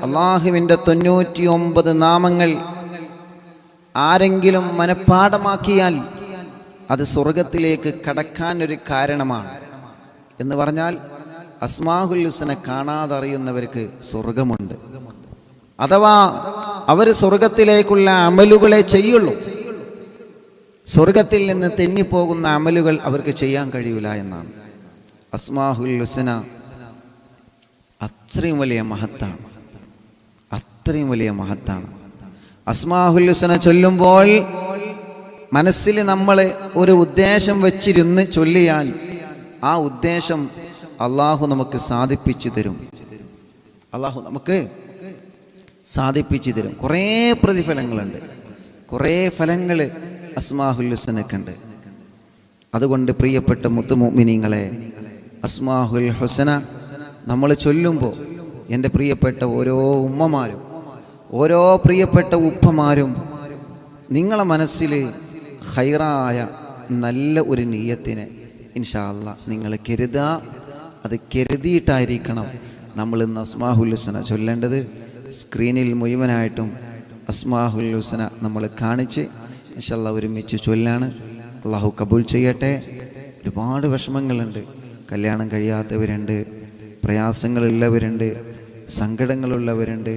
അള്ളാഹുവിൻ്റെ 99 നാമങ്ങൾ ആരെങ്കിലും മനഃപ്പാഠമാക്കിയാൽ അത് സ്വർഗത്തിലേക്ക് കടക്കാൻ ഒരു കാരണമാണ് എന്ന് പറഞ്ഞാൽ അസ്മാഉൽ ഹുസ്ന കാണാതറിയുന്നവർക്ക് സ്വർഗമുണ്ട്. അഥവാ അവർ സ്വർഗത്തിലേക്കുള്ള അമലുകളെ ചെയ്യുള്ളൂ. സ്വർഗത്തിൽ നിന്ന് തെന്നിപ്പോകുന്ന അമലുകൾ അവർക്ക് ചെയ്യാൻ കഴിയില്ല എന്നാണ്. അസ്മാഉൽ ഹുസ്ന അത്രയും വലിയ മഹത്താണ്, അത്രയും വലിയ മഹത്താണ്. അസ്മാഉൽ ഹുസ്ന ചൊല്ലുമ്പോൾ മനസ്സിൽ നമ്മൾ ഒരു ഉദ്ദേശം വെച്ചിരുന്ന് ചൊല്ലിയാൽ ആ ഉദ്ദേശം അള്ളാഹു നമുക്ക് സാധിപ്പിച്ചു തരും. അള്ളാഹു നമുക്ക് സാധിപ്പിച്ചു തരും. കുറേ പ്രതിഫലങ്ങളുണ്ട്, കുറേ ഫലങ്ങൾ അസ്മാഉൽ ഹുസ്നക്കുണ്ട്. അതുകൊണ്ട് പ്രിയപ്പെട്ട മുത്തുമുഅ്മിനീങ്ങളെ, അസ്മാഉൽ ഹുസ്ന നമ്മൾ ചൊല്ലുമ്പോൾ എൻ്റെ പ്രിയപ്പെട്ട ഓരോ ഉമ്മമാരും ഓരോ പ്രിയപ്പെട്ട ഉപ്പമാരും നിങ്ങളെ മനസ്സിൽ ഖൈറായ നല്ല ഒരു നിയ്യത്തിനെ ഇൻഷാ അല്ലാഹ് നിങ്ങൾ കരുതുക. അത് കരുതിയിട്ടായിരിക്കണം നമ്മൾ ഇന്ന് അസ്മാഉൽ ഹുസ്ന ചൊല്ലേണ്ടത്. സ്ക്രീനിൽ മുഴുവനായിട്ടും അസ്മാഉൽ ഹുസ്ന നമ്മൾ കാണിച്ച് ഇൻഷാ അല്ലാഹ് ഒരുമിച്ച് ചൊല്ലാണ്. അള്ളാഹു കബൂൽ ചെയ്യട്ടെ. ഒരുപാട് വിഷമങ്ങളുണ്ട്, കല്യാണം കഴിയാത്തവരുണ്ട്, പ്രയാസങ്ങളുള്ളവരുണ്ട്, സങ്കടങ്ങളുള്ളവരുണ്ട്,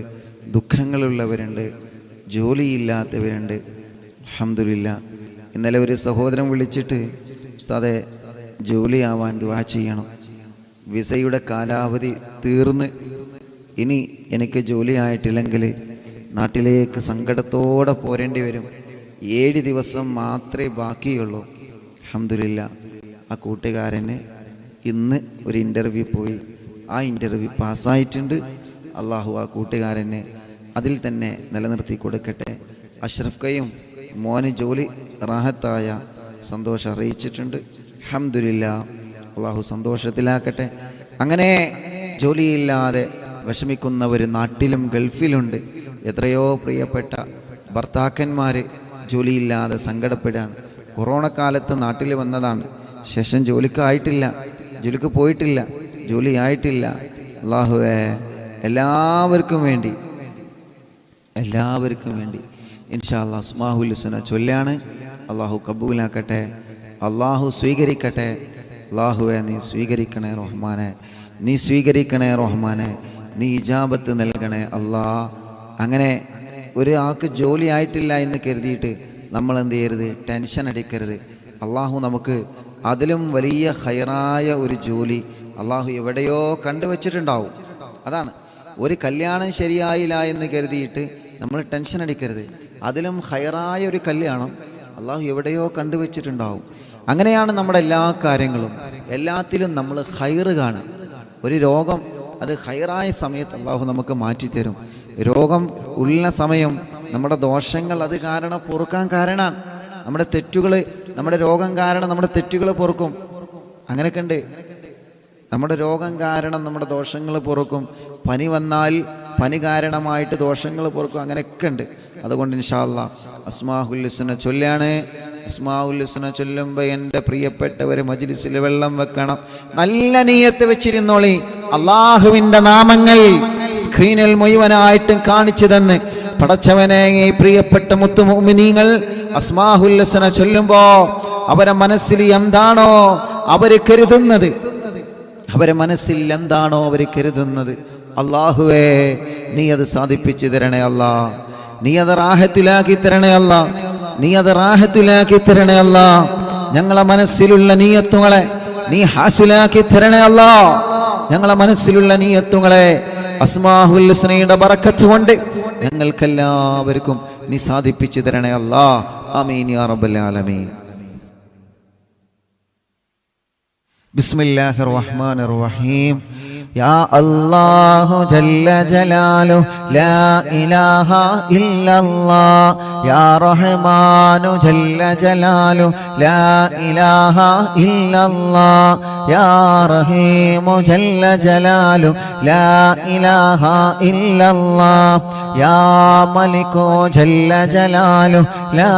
ദുഃഖങ്ങളുള്ളവരുണ്ട്, ജോലിയില്ലാത്തവരുണ്ട്. അൽഹംദുലില്ലാഹ് ഇന്നലെ ഒരു സഹോദരൻ വിളിച്ചിട്ട് ഉസ്താദേ ജോലിയാവാൻ ദുആ ചെയ്യണം, വിസയുടെ കാലാവധി തീർന്ന് ഇനി എനിക്ക് ജോലി ആയിട്ടില്ലെങ്കിൽ നാട്ടിലേക്ക് സങ്കടത്തോടെ പോരേണ്ടി വരും, 7 ദിവസം മാത്രമേ ബാക്കിയുള്ളൂ. അൽഹംദുലില്ലാഹ് ആ കൂട്ടുകാരന് ഇന്ന് ഒരു ഇൻ്റർവ്യൂ പോയി, ആ ഇൻ്റർവ്യൂ പാസ്സായിട്ടുണ്ട്. അള്ളാഹു ആ കൂട്ടുകാരനെ അതിൽ തന്നെ നിലനിർത്തി കൊടുക്കട്ടെ. അഷ്റഫ് കയ്യും മോന് ജോലി റാഹത്തായ സന്തോഷം അറിയിച്ചിട്ടുണ്ട്. അൽഹംദുലില്ലാഹ് അള്ളാഹു സന്തോഷത്തിലാക്കട്ടെ. അങ്ങനെ ജോലിയില്ലാതെ വിഷമിക്കുന്നവർ നാട്ടിലും ഗൾഫിലുണ്ട്. എത്രയോ പ്രിയപ്പെട്ട ഭർത്താക്കന്മാർ ജോലിയില്ലാതെ സങ്കടപ്പെടാണ്. കൊറോണ കാലത്ത് നാട്ടിൽ വന്നതാണ്, ശേഷം ജോലിക്കായിട്ടില്ല, ജോലിക്ക് പോയിട്ടില്ല, ജോലി ആയിട്ടില്ല. അള്ളാഹുവേ എല്ലാവർക്കും വേണ്ടി ഇൻഷാ അല്ലാഹ് അസ്മാഉൽ ഹുസ്ന ചൊല്ലാണ്. അള്ളാഹു കബൂലാക്കട്ടെ, അള്ളാഹു സ്വീകരിക്കട്ടെ. അള്ളാഹുവെ നീ സ്വീകരിക്കണേ റഹ്മാനെ, നീ സ്വീകരിക്കണേ റഹ്മാനെ, നീ ഇജാബത്ത് നൽകണേ അല്ലാ. അങ്ങനെ ഒരാൾക്ക് ജോലി ആയിട്ടില്ല എന്ന് കരുതിയിട്ട് നമ്മൾ എന്ത് ചെയ്യരുത്, ടെൻഷൻ അടിക്കരുത്. അള്ളാഹു നമുക്ക് അതിലും വലിയ ഖൈറായ ഒരു ജോലി അള്ളാഹു എവിടെയോ കണ്ടുവച്ചിട്ടുണ്ടാവും. അതാണ്, ഒരു കല്യാണം ശരിയായില്ല എന്ന് കരുതിയിട്ട് നമ്മൾ ടെൻഷൻ അടിക്കരുത്. അതിലും ഖൈറായ ഒരു കല്യാണം അള്ളാഹു എവിടെയോ കണ്ടുവച്ചിട്ടുണ്ടാവും. അങ്ങനെയാണ് നമ്മുടെ എല്ലാ കാര്യങ്ങളും, എല്ലാത്തിലും നമ്മൾ ഖൈറ് കാണും. ഒരു രോഗം അത് ഖൈറായ സമയത്ത് അള്ളാഹു നമുക്ക് മാറ്റിത്തരും. രോഗം ഉള്ള സമയം നമ്മുടെ ദോഷങ്ങൾ അത് കാരണം പൊറുക്കാൻ കാരണമാണ്. നമ്മുടെ തെറ്റുകൾ, നമ്മുടെ രോഗം കാരണം നമ്മുടെ തെറ്റുകൾ പൊറുക്കും. അങ്ങനെയൊക്കെ ഉണ്ട്. നമ്മുടെ രോഗം കാരണം നമ്മുടെ ദോഷങ്ങൾ പൊറുക്കും. പനി വന്നാൽ പനി കാരണമായിട്ട് ദോഷങ്ങൾ പൊറുക്കും. അങ്ങനെയൊക്കെ ഉണ്ട്. അതുകൊണ്ട് ഇൻഷാ അല്ലാഹ് അസ്മാഉൽ ഹുസ്ന ചൊല്ലാണ്. അസ്മാഉൽ ഹുസ്ന ചൊല്ലുമ്പോൾ എൻ്റെ പ്രിയപ്പെട്ടവർ മജ്ലിസിൽ വെള്ളം വെക്കണം, നല്ല നിയ്യത്ത് വെച്ചിരുന്നോളി. അള്ളാഹുവിൻ്റെ നാമങ്ങൾ സ്ക്രീനിൽ മുഴുവനായിട്ടും കാണിച്ചു തന്ന് പടച്ചവനെ, ഈ പ്രിയപ്പെട്ട മുത്തുമുഅ്മിനീങ്ങൾ അസ്മാഉൽ ഹുസ്ന ചൊല്ലുമ്പോൾ അവരെ മനസ്സിൽ എന്താണോ അവർ കരുതുന്നത്, അവരെ മനസ്സിൽ എന്താണോ അവർ കരുതുന്നത്, അള്ളാഹുവേ നീ അത് സാധിപ്പിച്ചു തരണേ അല്ലാ, നീ അത് റാഹത്തിലാക്കി തരണേ അല്ലാ, നീ അത് റാഹത്തിലാക്കി തരണേ അല്ലാ. ഞങ്ങളെ മനസ്സിലുള്ള നിയ്യത്തുകളെ നീ ഹാസിലാക്കി തരണേ അല്ലാ. ഞങ്ങളെ മനസ്സിലുള്ള നിയ്യത്തുകളെ അസ്മാഉൽ ഹുസ്നയുടെ ബറക്കത്ത് കൊണ്ട് ഞങ്ങൾക്കെല്ലാവർക്കും നീ സാധിപ്പിച്ചു തരണേ അല്ലാ. ആമീൻ യാ റബ്ബൽ ആലമീൻ. ബിസ്മില്ലാഹിർ റഹ്മാനിർ റഹീം. യാ അല്ലാഹു ജല്ല ജലാലു ലാ ഇലാഹ ഇല്ലല്ലാഹ്. യാ റഹ്മാനു ജല്ല ജലാലു ലാ ഇലാഹ ഇല്ലല്ലാഹ്. യാ റഹീമു ജല്ല ജലാലു ലാ ഇലാഹ ഇല്ലല്ലാഹ്. യാ മലികു ജല്ല ജലാലു ലാ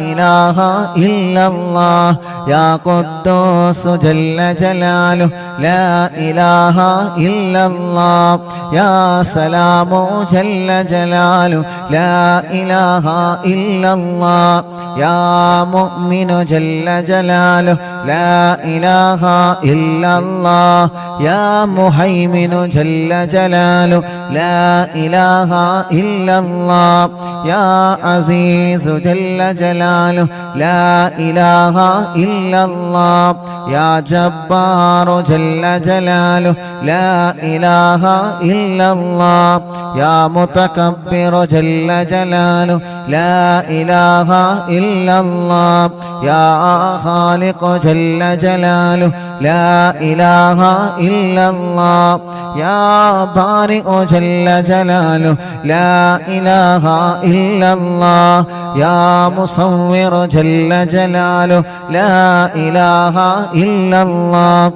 ഇലാഹ ഇല്ലല്ലാഹ്. യാ ഖുദ്ദൂസ് ജല്ല ജലാലു ലാ ഇലാഹ إلا الله يا سلام جل جلاله لا إله إلا الله يا مؤمن جل جلاله لا إله إلا الله يا مهيمن جل جلاله لا إله إلا الله يا عزيز جل جلاله لا إله إلا الله يا جبار جل جلاله لا إله إلا الله يا متكبر جل جلاله لا إله إلا الله يا خالق جل جلاله لا إله إلا الله يا بارئ جل جلاله لا إله إلا الله يا مصور جل جلاله لا إله إلا الله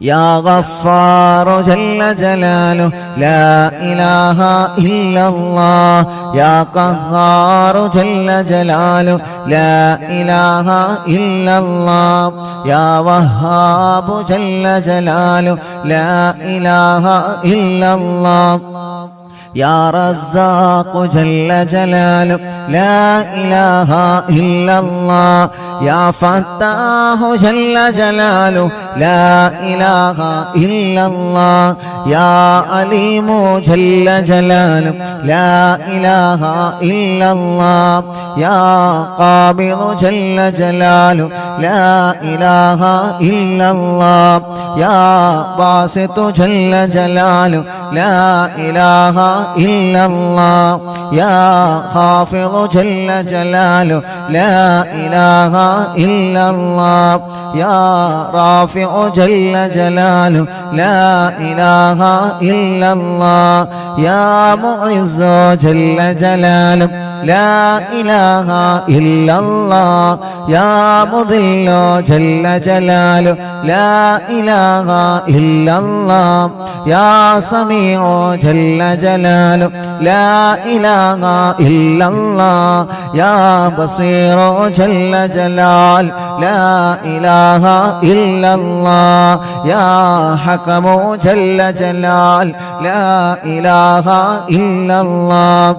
يا غفار جل جلاله لا إله إلا الله يا قهار جل جلاله لا إله إلا الله يا وهاب جل جلاله لا إله إلا الله يا رزاق جل جلاله لا إله إلا الله يا فتاح جل جلاله لا إله إلا الله يا عليم جل جلاله لا إله إلا الله يا قابض جل جلاله لا إله إلا الله يا باسط جل جلاله لا إله إلا الله يا خافض جل جلاله لا إله إلا الله يا رافع جل جلاله لا إله إلا الله يا معز جل جلاله لا إله إلا الله يا مذل جل جلاله لا إله إلا الله يا سميع جل جلاله لا إله إلا الله يا بصير جل جلال لا إله إلا الله يا حكم جل جلال لا إله إلا الله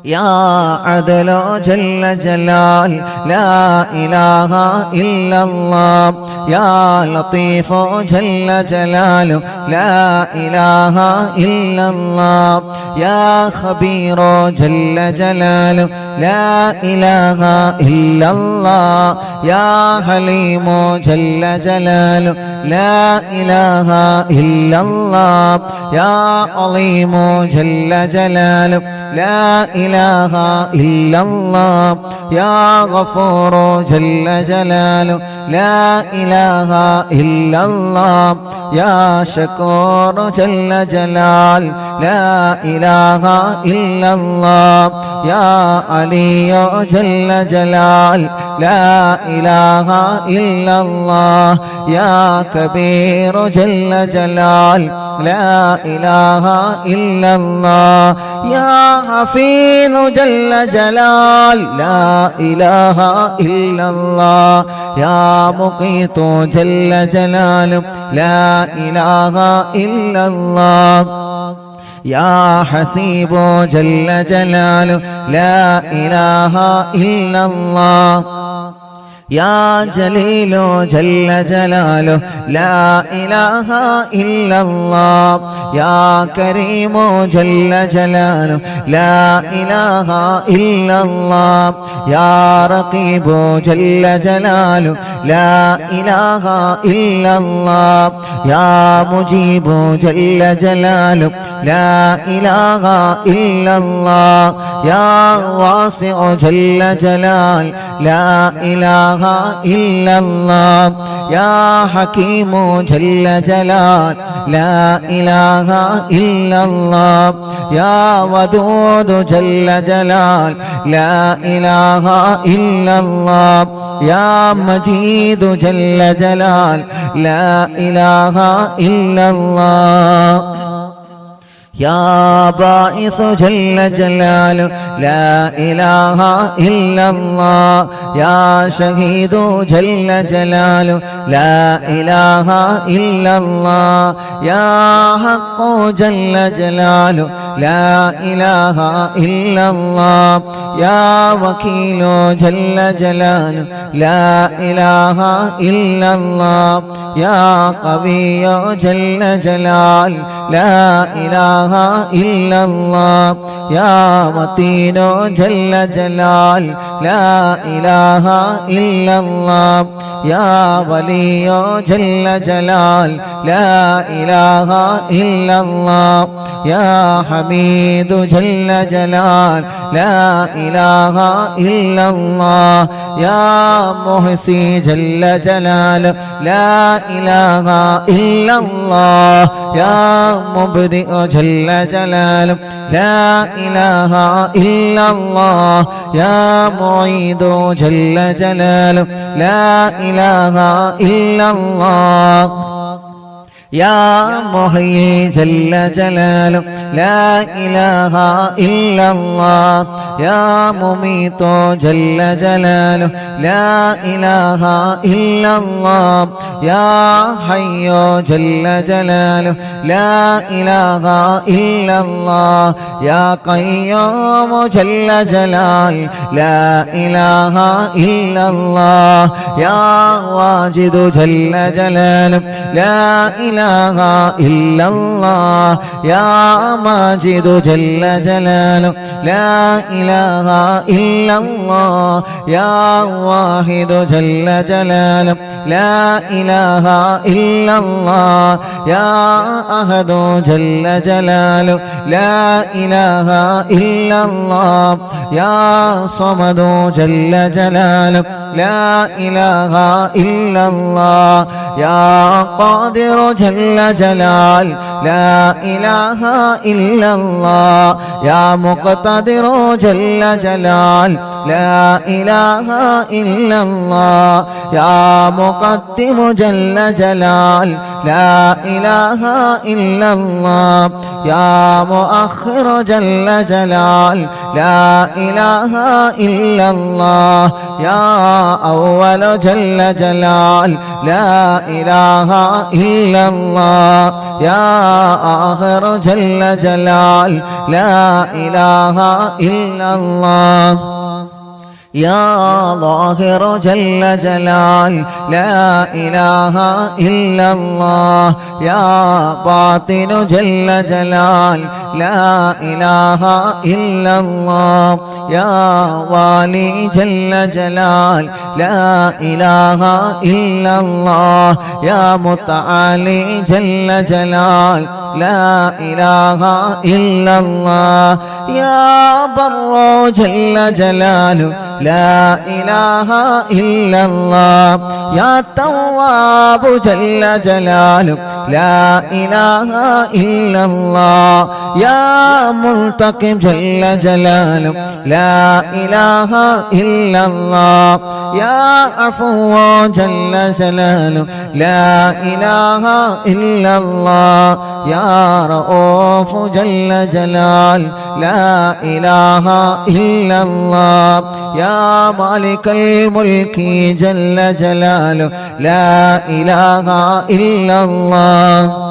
يا عدل جل جلال لا إله إلا الله يا لطيف جل جلاله لا إله إلا الله يا خبير جل جلاله لا إله إلا الله يا حليم جل جلاله لا إله إلا الله يا عظيم جل جلاله لا إله إلا الله يا غفور جل جلاله لا إله إلا الله يا شكور جل جلال لا إله إلا الله يا علي جل جلال لا إله إلا الله يا كبير جل جلال لا إله إلا الله يا حفيظ جل جلال لا إله إلا الله يا مقيت جل جلاله لا إله إلا الله يا حسيب جل جلاله لا إله إلا الله يا جليل جل جلاله لا إله إلا الله يا كريم جل جلاله لا إله إلا الله يا رقيب جل جلاله لا إله إلا الله يا مجيب جل جلاله لا إله إلا الله يا واسع جل جلال لا إله إلا الله يا حكيم جل جلال لا إله إلا الله يا ودود جل جلال لا إله إلا الله يا مجيد جل جلال لا إله إلا الله يا باعث جل جلاله لا إله إلا الله يا شهيد جل جلاله لا إله إلا الله يا حق جل جلاله لا إله إلا الله يا وكيل جل جلاله لا إله إلا الله يا قوي جل جلاله لا إله إلا الله يا متين جل جلاله لا إله إلا الله يا ولي جل جلاله لا إله إلا الله يا حميد جل جلاله لا إله إلا الله يا محصي جل جلاله لا إله إلا الله يا مبدئ جل جلاله لا إله إلا الله يا معيد جل جلاله لا إله إلا الله يا محيي جل جلاله لا إله إلا الله يا مميت جل جلاله لا إله إلا الله يا حي جل جلاله لا إله إلا الله يا قيوم جل جلاله لا إله إلا الله يا واجد جل جلاله لا إله إلا الله يا ماجد جل جلاله لا إله إلا الله يا واحد جل جلاله لا إله إلا الله يا أحد جل جلاله لا إله إلا الله يا صمد جل جلاله لا إله إلا الله يا قادر جل جلاله لا إله إلا الله يا مقتدر جل جلاله لا إله إلا الله يا مقدم جل جلاله لا إله إلا الله يا مؤخر جل جلاله لا إله إلا الله يا أول جل جلاله لا إله إلا الله يا آخر جل جلاله لا إله إلا الله يا ظاهر جل جلال لا إله إلا الله يا باطن جل جلال لا إله إلا الله يا والي جل جلال لا إله إلا الله يا متعالي جل جلال لا إله إلا الله يا بر جل جلاله لا إله إلا الله يا تواب جل جلاله لا إله إلا الله يا منتقم جل جلاله لا إله إلا الله يا عفو جل جلاله لا إله إلا الله يا رؤوف جل جلاله لا إله إلا الله يا مالك الملك جل جلاله لا إله إلا الله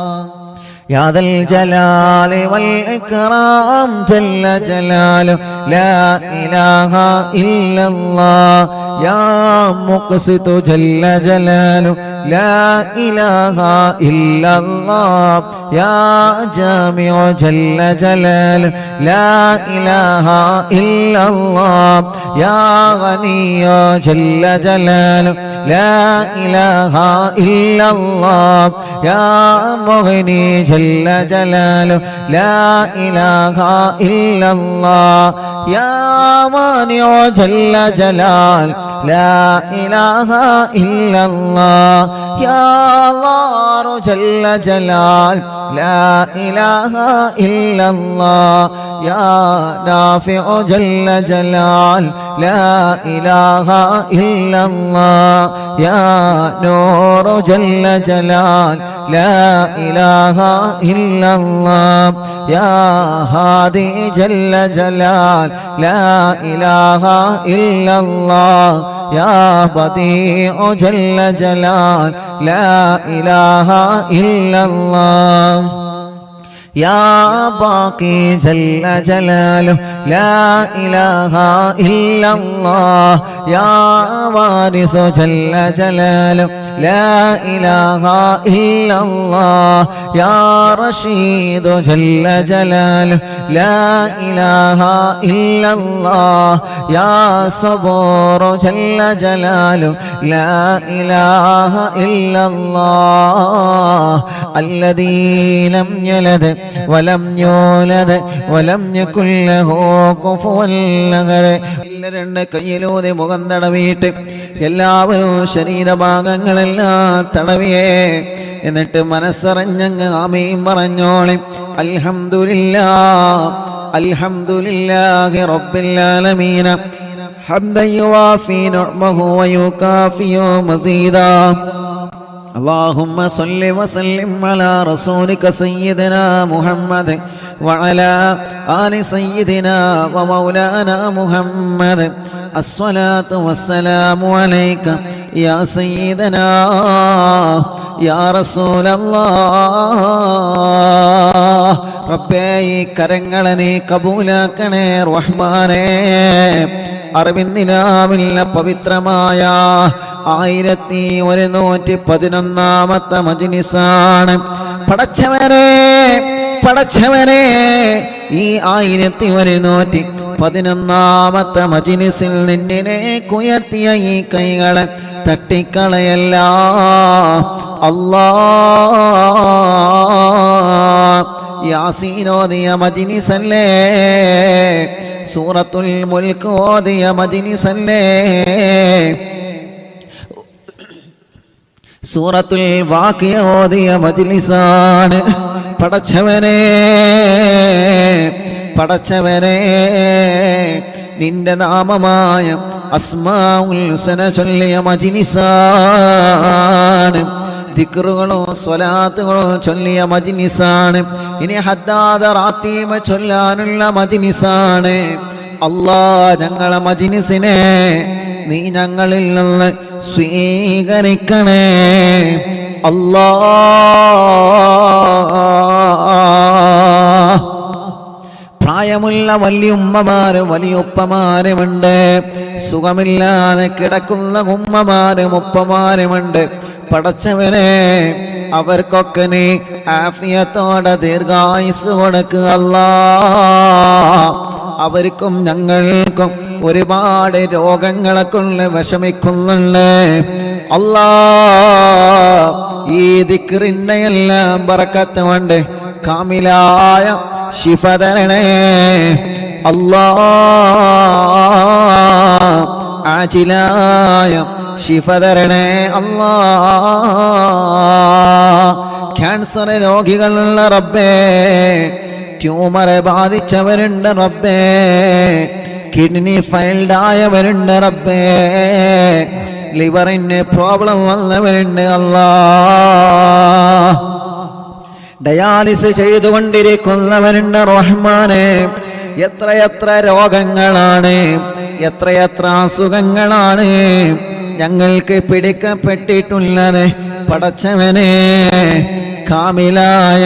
يا ذا الجلال والإكرام جل جلاله لا إله إلا الله يا مقسط جل جلاله لا إله إلا الله يا جامع جل جلاله لا إله إلا الله يا غني جل جلاله لا إله إلا الله يا مغني جل جلاله لا إله إلا الله يا مانع جل جلاله لا إله إلا الله يا ضار جل جلاله لا إله إلا الله يا نافع جل جلال لا إله إلا الله يا نور جل جلال لا إله إلا الله يا هادي جل جلال لا إله إلا الله يا بديع جل جلال لا إله إلا الله يا باقي جل جلاله لا إله إلا الله يا وارث جل جلاله لا إله إلا الله يا رشيد جل جلاله لا إله إلا الله يا صبور جل جلاله لا إله إلا الله الذي لم يلد ولم يولد ولم يكن له كفوا أحد. രണ്ട് കയ്യിലൂതി മുഖം തടവിയിട്ട് എല്ലാവരും ശരീരഭാഗങ്ങളെല്ലാം തടവിയേ. എന്നിട്ട് മനസ്സറിഞ്ഞങ്ങ് ആമീൻ പറഞ്ഞോളെ. അൽഹംദുലില്ലാഹ് അൽഹംദുലില്ലാഹി റബ്ബിൽ ആലമീൻ ഹംദൻ യുവാഫി നിഅമഹു വയുകാഫിയു മസീദാ. اللهم صل وسلم على رسولك سيدنا محمد وعلى آل سيدنا ومولانا محمد. الصلاة والسلام عليك يا سيدنا يا رسول الله. ربي കരങ്ങളെ കബൂലാക്കണേ റഹ്മാനേ. അറിവിന്ദിനാവില്ല പവിത്രമായ 1111 മജ്‌ലിസാണ്. പടച്ചവനെ ഈ 1111 മജ്‌ലിസിൽ നിന്നെ ഉയർത്തിയ ഈ കൈകളെ തട്ടിക്കളയല്ല അല്ലാഹ്. യാസീൻ ഓതിയ മജ്‌ലിസല്ലേ, സൂറത്തുൽ മുൽക്ക് ഓതിയ മജ്‌ലിസല്ലേ, സൂറത്തുൽ വാഖിയ ഓതിയ മജ്‌ലിസാണ്. പടച്ചവനെ നിന്റെ നാമമായ അസ്മാഉൽ ഹുസ്ന ചൊല്ലിയ മജ്‌ലിസാണ്. ദിക്റുകളോ സ്വലാത്തുകളോ ചൊല്ലിയ മജ്‌ലിസാണ്. ഇനി ഹദ്ദാദ റാത്തീബ ചൊല്ലാനുള്ള മജ്‌ലിസാണ്. അല്ലാഹ് ഞങ്ങളെ മജ്‌ലിസിനെ നീ ഞങ്ങളിൽ നിന്ന് സ്വീകരിക്കണേ അല്ലാഹ്. പ്രായമുള്ള വലിയുമ്മമാരും വലിയുപ്പമാരുമുണ്ട്, സുഖമില്ലാതെ കിടക്കുന്ന ഉമ്മമാരും ഉപ്പമാരുമുണ്ട്. പടച്ചവനെ അവർക്കൊക്കെ നീ ആഫിയത്തോടെ ദീർഘായുസ് കൊടുക്കുക അല്ലാഹ്. അവർക്കും ഞങ്ങൾക്കും ഒരുപാട് രോഗങ്ങളെ കൊണ്ട് വിഷമിക്കുന്നുണ്ട് അല്ലാഹ്. ഈ ദിക്റിന്റെ എല്ലാം ബറക്കത്ത് കൊണ്ട് കാമിലായ ശിഫ തരണേ അല്ലാഹ്. ആജിലായ ശിഫ തരണേ അല്ലാഹ്. ക്യാൻസർ രോഗികളുള്ള റബ്ബേ, ട്യൂമറെ ബാധിച്ചവരുണ്ട് റബ്ബേ, കിഡ്നി ഫെയിൽഡ് ആയവരുണ്ട് റബ്ബേ, ലിവറിന് പ്രോബ്ലം വന്നവരുണ്ട് അല്ലാഹ്. ഡയാലിസ് ചെയ്തുകൊണ്ടിരിക്കുന്നവരുണ്ട് റഹ്മാനെ. എത്രയെത്ര രോഗങ്ങളാണ്, എത്രയെത്ര അസുഖങ്ങളാണ് ഞങ്ങൾക്ക് പിടിക്കപ്പെട്ടിട്ടുള്ളത്. പടച്ചവനെ കാമിലായ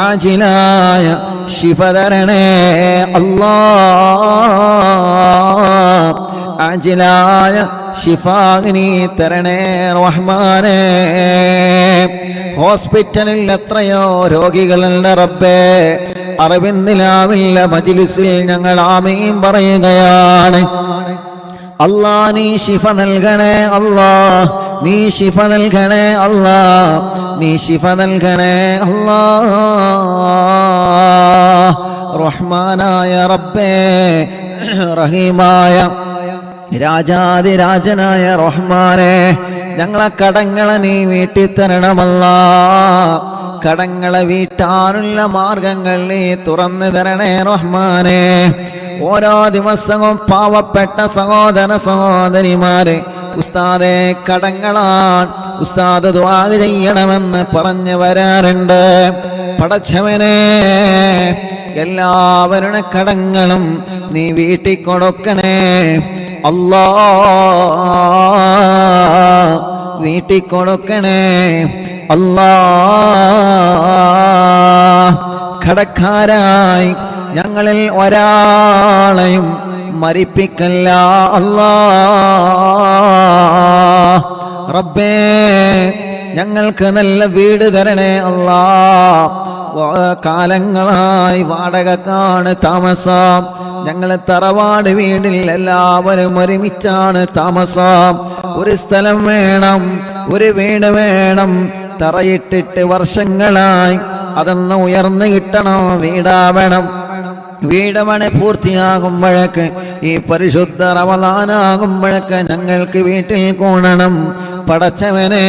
ആജിലായ ശിഫ തരണേ അല്ലാഹ്. ആജിലായ ശിഫാഗ്നി തരണേ റഹ്മാനേ. ഹോസ്പിറ്റലിൽ എത്രയോ രോഗികളുണ്ട് റബ്ബേ. അറിവിന്ദിലാവില്ല മജ്‌ലിസിൽ ഞങ്ങൾ ആമീൻ പറയുകയാണ്. അല്ലാഹ് നീ ശിഫ നൽകണേ അല്ലാഹ്, നീ ശിഫ നൽകണേ അല്ലാഹ്, നീ ശിഫ നൽകണേ അല്ലാഹ്. റഹ്മാനായ റബ്ബേ, റഹീമായ രാജാതിരാജനായ റഹ്മാനെ, ഞങ്ങളെ കടങ്ങളെ നീ വീട്ടിത്തരണമല്ലാ. കടങ്ങളെ വീട്ടാനുള്ള മാർഗങ്ങൾ നീ തുറന്നു തരണേ റഹ്മാനെ. ഓരോ ദിവസവും പാവപ്പെട്ട സഹോദര സഹോദരിമാരെ ഉസ്താദെ കടങ്ങളാണ്, ഉസ്താദ് ദുആ ചെയ്യണമെന്ന് പറഞ്ഞു വരാറുണ്ട്. പടച്ചവനെ, എല്ലാവരുടെ കടങ്ങളും നീ വീട്ടിൽ കൊടുക്കണേ അല്ലാ, വീട്ടിൽ കൊടുക്കണേ അല്ലാ. കടക്കാരായി ഞങ്ങളിൽ ഒരാളെയും മരിപ്പിക്കല്ല അല്ലാ. റബ്ബേ, ഞങ്ങൾക്ക് നല്ല വീട് തരണേ അല്ലാ. കാലങ്ങളായി വാടകക്കാണ് താമസം. ഞങ്ങൾ തറവാട് വീടിൽ എല്ലാവരും ഒരുമിച്ചാണ് താമസം. ഒരു സ്ഥലം വേണം, ഒരു വീട് വേണം. തറയിട്ടിട്ട് വർഷങ്ങളായി, അതൊന്ന് ഉയർന്നു കിട്ടണം, വീടാവണം. വീടമണി പൂർത്തിയാകുമ്പോഴേക്ക്, ഈ പരിശുദ്ധ റമളാനാകുമ്പോഴേക്ക് ഞങ്ങൾക്ക് വീട്ടിൽ കൂടണം. പടച്ചവനെ,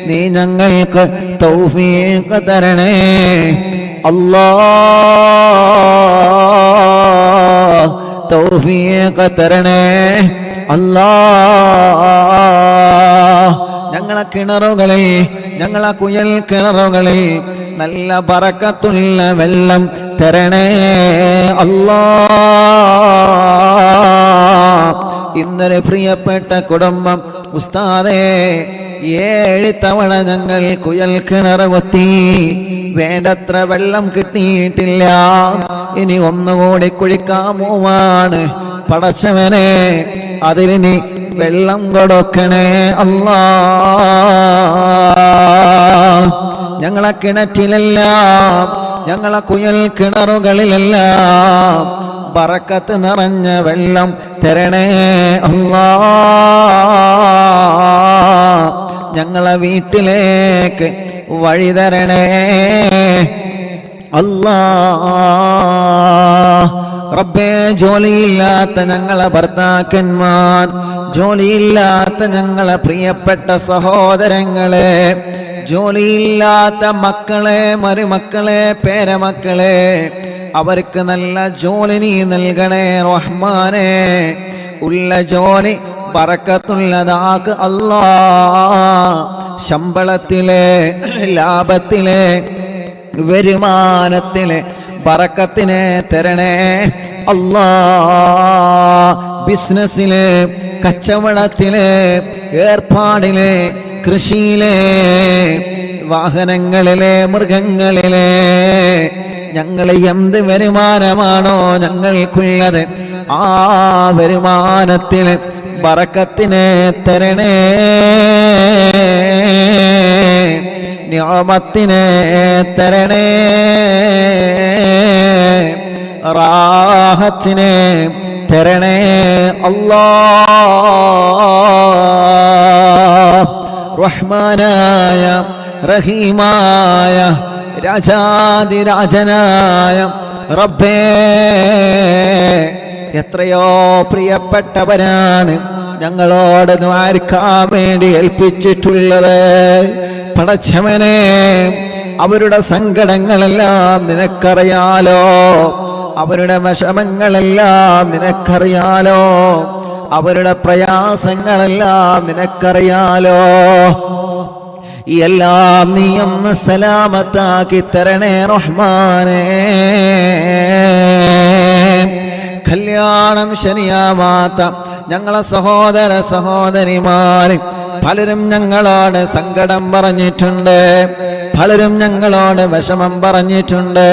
നീ ഞങ്ങൾക്ക് തൗഫീഖ് തരണേ അല്ലാഹ്, തൗഫീഖ് തരണേ അല്ലാഹ്. ഞങ്ങളെ കിണറുകളിൽ, ഞങ്ങളെ കുയൽ കിണറുകളിൽ നല്ല ബറക്കത്തുള്ള വെള്ളം തരണേ അല്ലാഹ്. ഇന്നലെ പ്രിയപ്പെട്ട കുടുംബം ഉസ്താദേ 7 തവണ ഞങ്ങൾ കുയൽ കിണർ കൊത്തി, വേണ്ടത്ര വെള്ളം കിട്ടിയിട്ടില്ല. ഇനി ഒന്നുകൂടി കുഴിക്കാൻ പോവാണ്. പടച്ചവനെ, അതിന് വെള്ളം കൊടുക്കണേ അല്ലാഹ്. ഞങ്ങളെ കിണറ്റിലെല്ലാം, ഞങ്ങളെ കുയൽ കിണറുകളിലെല്ലാം ബറക്കത്ത് നിറഞ്ഞ വെള്ളം തരണേ അല്ലാഹ്. ഞങ്ങളെ വീട്ടിലേക്ക് വഴി തരണേ അല്ലാഹ്. റബ്ബേ, ജോലിയില്ലാത്ത ഞങ്ങളെ ഭർത്താക്കന്മാർ, ജോലിയില്ലാത്ത ഞങ്ങളെ പ്രിയപ്പെട്ട സഹോദരങ്ങളെ, ജോലിയില്ലാത്ത മക്കളെ, മരുമക്കളെ, പേരമക്കളെ, അവർക്ക് നല്ല ജോലി നീ നൽകണേ റഹ്മാനെ. ഉള്ള ജോലി ബറക്കത്തുള്ളതാക്ക് അല്ലാഹ്. ശമ്പളത്തിലെ, ലാഭത്തിലെ, വരുമാനത്തിലെ ബറക്കത്തിനെ തരണേ അല്ലാഹ്. ബിസിനസ്സിലെ, കച്ചവടത്തിലെ, ഏർപ്പാടിലെ, കൃഷിയിലെ, വാഹനങ്ങളിലെ, മൃഗങ്ങളിലെ, ഞങ്ങൾ എന്ത് വരുമാനമാണോ ഞങ്ങൾക്കുള്ളത്, ആ വരുമാനത്തിൽ ബറക്കത്തിനെ തരണേ, നിഅമത്തിനെ തരണേ, റാഹത്തിനെ തരണേ അല്ലാഹ്. റഹ്മാനായ റഹീമായ രാജാതിരാജനായ റബ്ബേ, എത്രയോ പ്രിയപ്പെട്ടവരാണ് ഞങ്ങളോട് ദ്വാരക്കാൻ വേണ്ടി ഏൽപ്പിച്ചിട്ടുള്ളത്. പടച്ചവനെ, അവരുടെ സങ്കടങ്ങളെല്ലാം നിനക്കറിയാലോ, അവരുടെ വിഷമങ്ങളെല്ലാം നിനക്കറിയാലോ, അവരുടെ പ്രയാസങ്ങളെല്ലാം നിനക്കറിയാലോ. എല്ലാം നീ ഒന്ന് സലാമത്താക്കി തരണേ റഹ്മാനേ. കല്യാണം ശരിയാവാത്ത ഞങ്ങളെ സഹോദര സഹോദരിമാർ പലരും ഞങ്ങളോട് സങ്കടം പറഞ്ഞിട്ടുണ്ട്, പലരും ഞങ്ങളോട് വിഷമം പറഞ്ഞിട്ടുണ്ട്.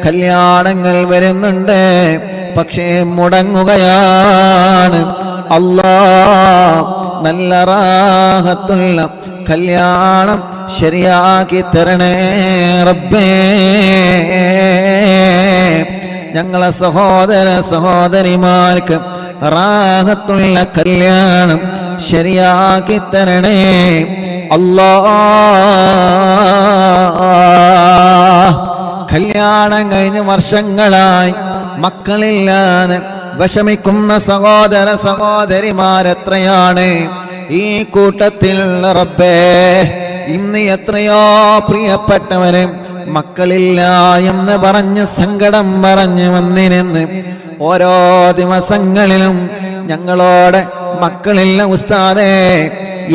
കല്യാണങ്ങൾ വരുന്നുണ്ട്, പക്ഷേ മുടങ്ങുകയാണ്. അല്ലാഹ്, നല്ല റാഹത്തുള്ള കല്യാണം ശരിയാക്കി തരണേ റബ്ബേ. ഞങ്ങളെ സഹോദര സഹോദരിമാർക്ക് റാഹത്തുള്ള കല്യാണം ശരിയാക്കി തരണേ അല്ലാഹ്. കല്യാണം കഴിഞ്ഞ് വർഷങ്ങളായി മക്കളില്ലാതെ വിഷമിക്കുന്ന സഹോദര സഹോദരിമാരെത്രയാണ് ഈ കൂട്ടത്തിൽ റബ്ബേ. ഇന്ന് എത്രയോ പ്രിയപ്പെട്ടവരെ മക്കളില്ല എന്ന് പറഞ്ഞ് സങ്കടം പറഞ്ഞു വന്നിരുന്ന് ഓരോ ദിവസങ്ങളിലും ഞങ്ങളോട് മക്കളില്ല ഉസ്താദേ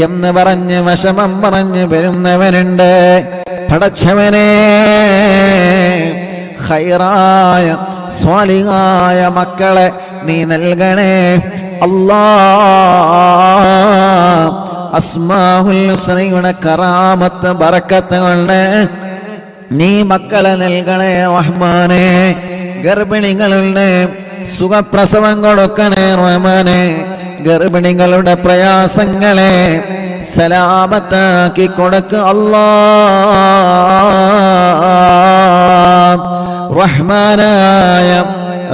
എന്ന് പറഞ്ഞ് വിഷമം പറഞ്ഞ് വരുന്നവനുണ്ട്. പടച്ചവനെ, ഖൈറായ സ്വാലിഹായ മക്കളെ നീ നൽകണേ അല്ലാഹ്. അസ്മാഉൽ ഹുസ്നയുടെ കറാമത്ത് ബറക്കത്ത് കൊണ്ട് നീ മക്കളെ നൽകണേ റഹ്മാനെ. ഗർഭിണികളുടെ സുഖപ്രസവം കൊടുക്കണേ റഹ്മാനെ. ഗർഭിണികളുടെ പ്രയാസങ്ങളെ സലാമത്താക്കി കൊടുക്ക് അല്ലാഹ്. റഹ്മാനായ